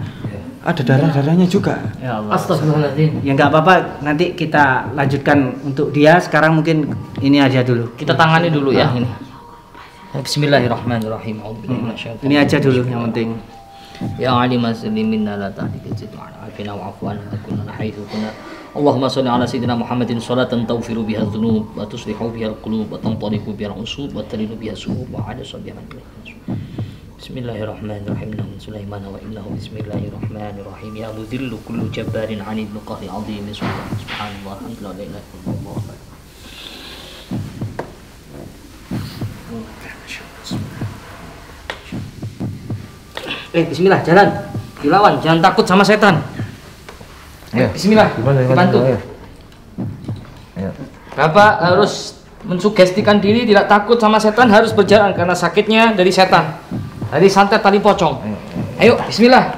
[SPEAKER 8] Ada darah-darahnya juga.
[SPEAKER 2] Ya Allah.
[SPEAKER 3] Astagfirullahaladzim.
[SPEAKER 2] Ya nggak apa-apa, nanti kita lanjutkan untuk dia. Sekarang mungkin ini aja dulu.
[SPEAKER 3] Kita tangani dulu ya ini. Bismillahirrahmanirrahim.
[SPEAKER 2] Ini aja dulu yang penting.
[SPEAKER 3] Ya alim muslimin la tahdik zidna afina wa afwan kunna haythu kunna. Allahumma shalli ala sayyidina Muhammadin salatan tawfiru biha dzunub wa tuslihu biha al-qulub wa tanṭaliqu biha al-usub wa talinu biha as-suhub wa 'ada sabihan. Bismillahirrahmanirrahim. Sulaiman wa innahu bismillahirrahmanirrahim. Ya mudhillu kullu jabbarin 'anid qahri 'azim. Subhanallah alhamdulillah la ilaha illallah. Bismillah, jalan. Dilawan, jangan takut sama setan. Bismillah, dibantu. Bapak harus mensugestikan diri tidak takut sama setan, harus berjalan karena sakitnya dari setan. Dari santet tali pocong. Ayo, bismillah.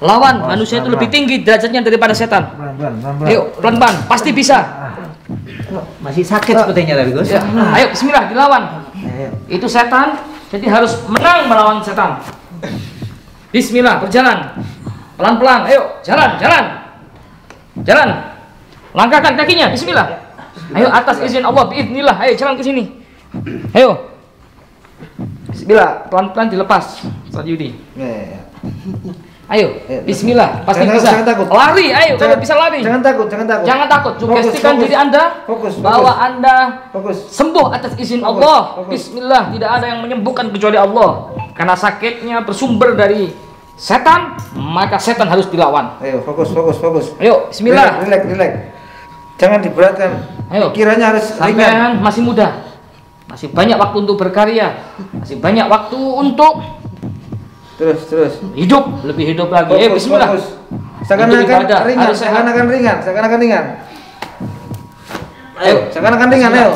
[SPEAKER 3] Lawan, manusia itu lebih tinggi derajatnya daripada setan. Ayo, pelan-pelan, pasti bisa.
[SPEAKER 2] Masih sakit sepertinya tadi Gus.
[SPEAKER 3] Ya, ayo, bismillah, dilawan. Itu setan, jadi harus menang melawan setan. Bismillah, berjalan. Pelan-pelan, ayo, jalan. Langkahkan kakinya, bismillah. Ayo, atas izin Allah, biiznillah, ayo jalan ke sini. Ayo. Bismillah, pelan-pelan dilepas. Ustaz Yudi. Ayo, bismillah, pasti bisa.
[SPEAKER 5] Jangan takut.
[SPEAKER 3] Lari, ayo, kalau bisa lari.
[SPEAKER 5] Jangan takut.
[SPEAKER 3] Jangan takut, sugestikan diri Anda bahwa Anda sembuh atas izin Allah. Bismillah, tidak ada yang menyembuhkan kecuali Allah. Karena sakitnya bersumber dari setan, maka setan harus dilawan.
[SPEAKER 5] Ayo, fokus.
[SPEAKER 3] Ayo, bismillah.
[SPEAKER 5] Relax. Jangan diberatkan.
[SPEAKER 3] Ayo.
[SPEAKER 5] Kiranya harus ringan.
[SPEAKER 3] Sampean masih muda. Masih banyak waktu untuk berkarya. Masih banyak waktu untuk
[SPEAKER 5] Terus.
[SPEAKER 3] lebih hidup lagi. Ayo, bismillah.
[SPEAKER 5] Seakan-akan ringan,
[SPEAKER 3] harus sehat.
[SPEAKER 5] seakan-akan ringan. Ayo, seakan-akan ringan, ayo.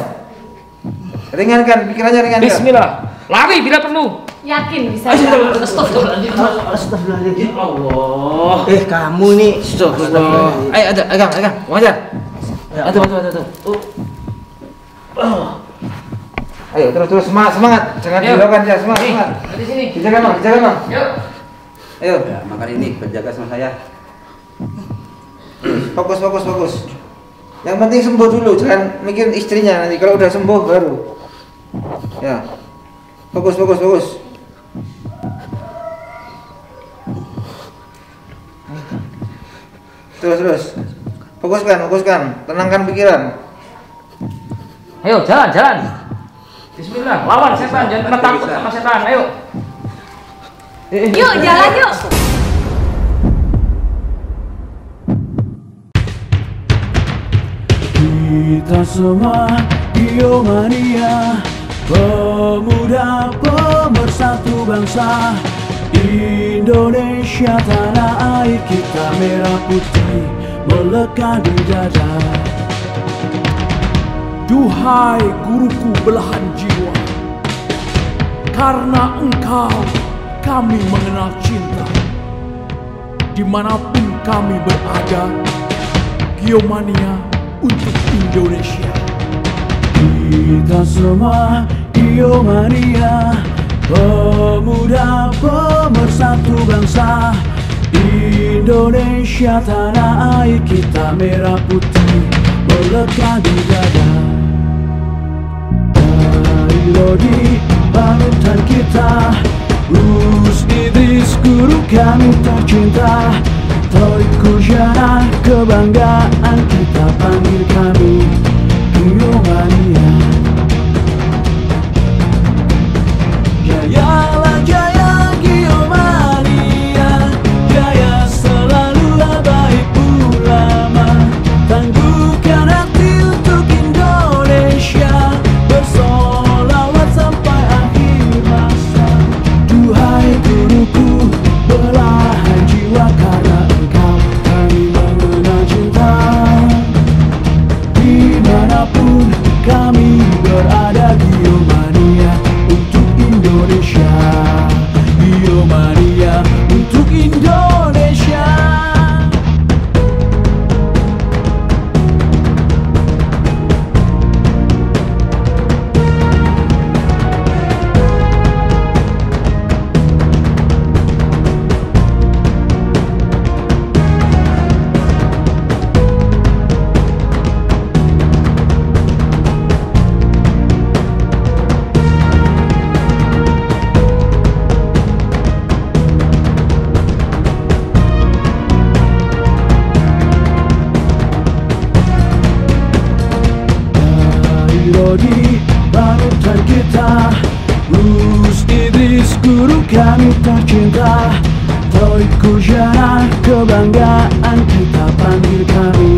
[SPEAKER 5] Ringankan, pikirannya ringankan.
[SPEAKER 3] Bismillah. Lari bila perlu.
[SPEAKER 4] Yakin bisa.
[SPEAKER 3] Astagfirullahaladzim.
[SPEAKER 2] Allah.
[SPEAKER 5] Kamu nih. Astagfirullah. Ayo, agak. Wajar. Aduh. Ayo, terus semangat. Jangan dihiraukan ya, semangat.
[SPEAKER 3] Di sini.
[SPEAKER 5] Dijaga, Bang.
[SPEAKER 3] Yuk.
[SPEAKER 5] Ayo.
[SPEAKER 7] Ya, makan ini berjaga sama saya.
[SPEAKER 5] Fokus. Yang penting sembuh dulu, jangan mikirin istrinya nanti. Kalau udah sembuh baru. Ya. Fokus. Terus. Fokuskan. Tenangkan pikiran.
[SPEAKER 3] Ayo, jalan. Bismillah, lawan setan, jangan pernah takut sama setan. Ayo.
[SPEAKER 4] Yuk, jalan yuk.
[SPEAKER 11] Kita semua biomania, pemuda pemersatu bangsa. Indonesia tanah air kita, merah putih melekat di dada. Duhai guruku belahan jiwa, karena engkau kami mengenal cinta. Dimanapun kami berada, Geomania untuk Indonesia. Kita semua Geomania, pemuda pemersatu bangsa. Indonesia tanah air kita, merah putih melekat di dada. Dari Lodi panutan kita, Gus Idris guru kami tercinta. Thoriqul Janah kebanggaan kita, panggil kami Geomania. Jayalah jaya Geomania, jaya selalu abai ulama. Tangguhkan hati untuk Indonesia, bersolawat sampai akhir masa. Duhai guruku belahan jiwa, karena engkau kami kita. Gus Idris guru kami tercinta, Thoriqul Jannah kebanggaan kita, panggil kami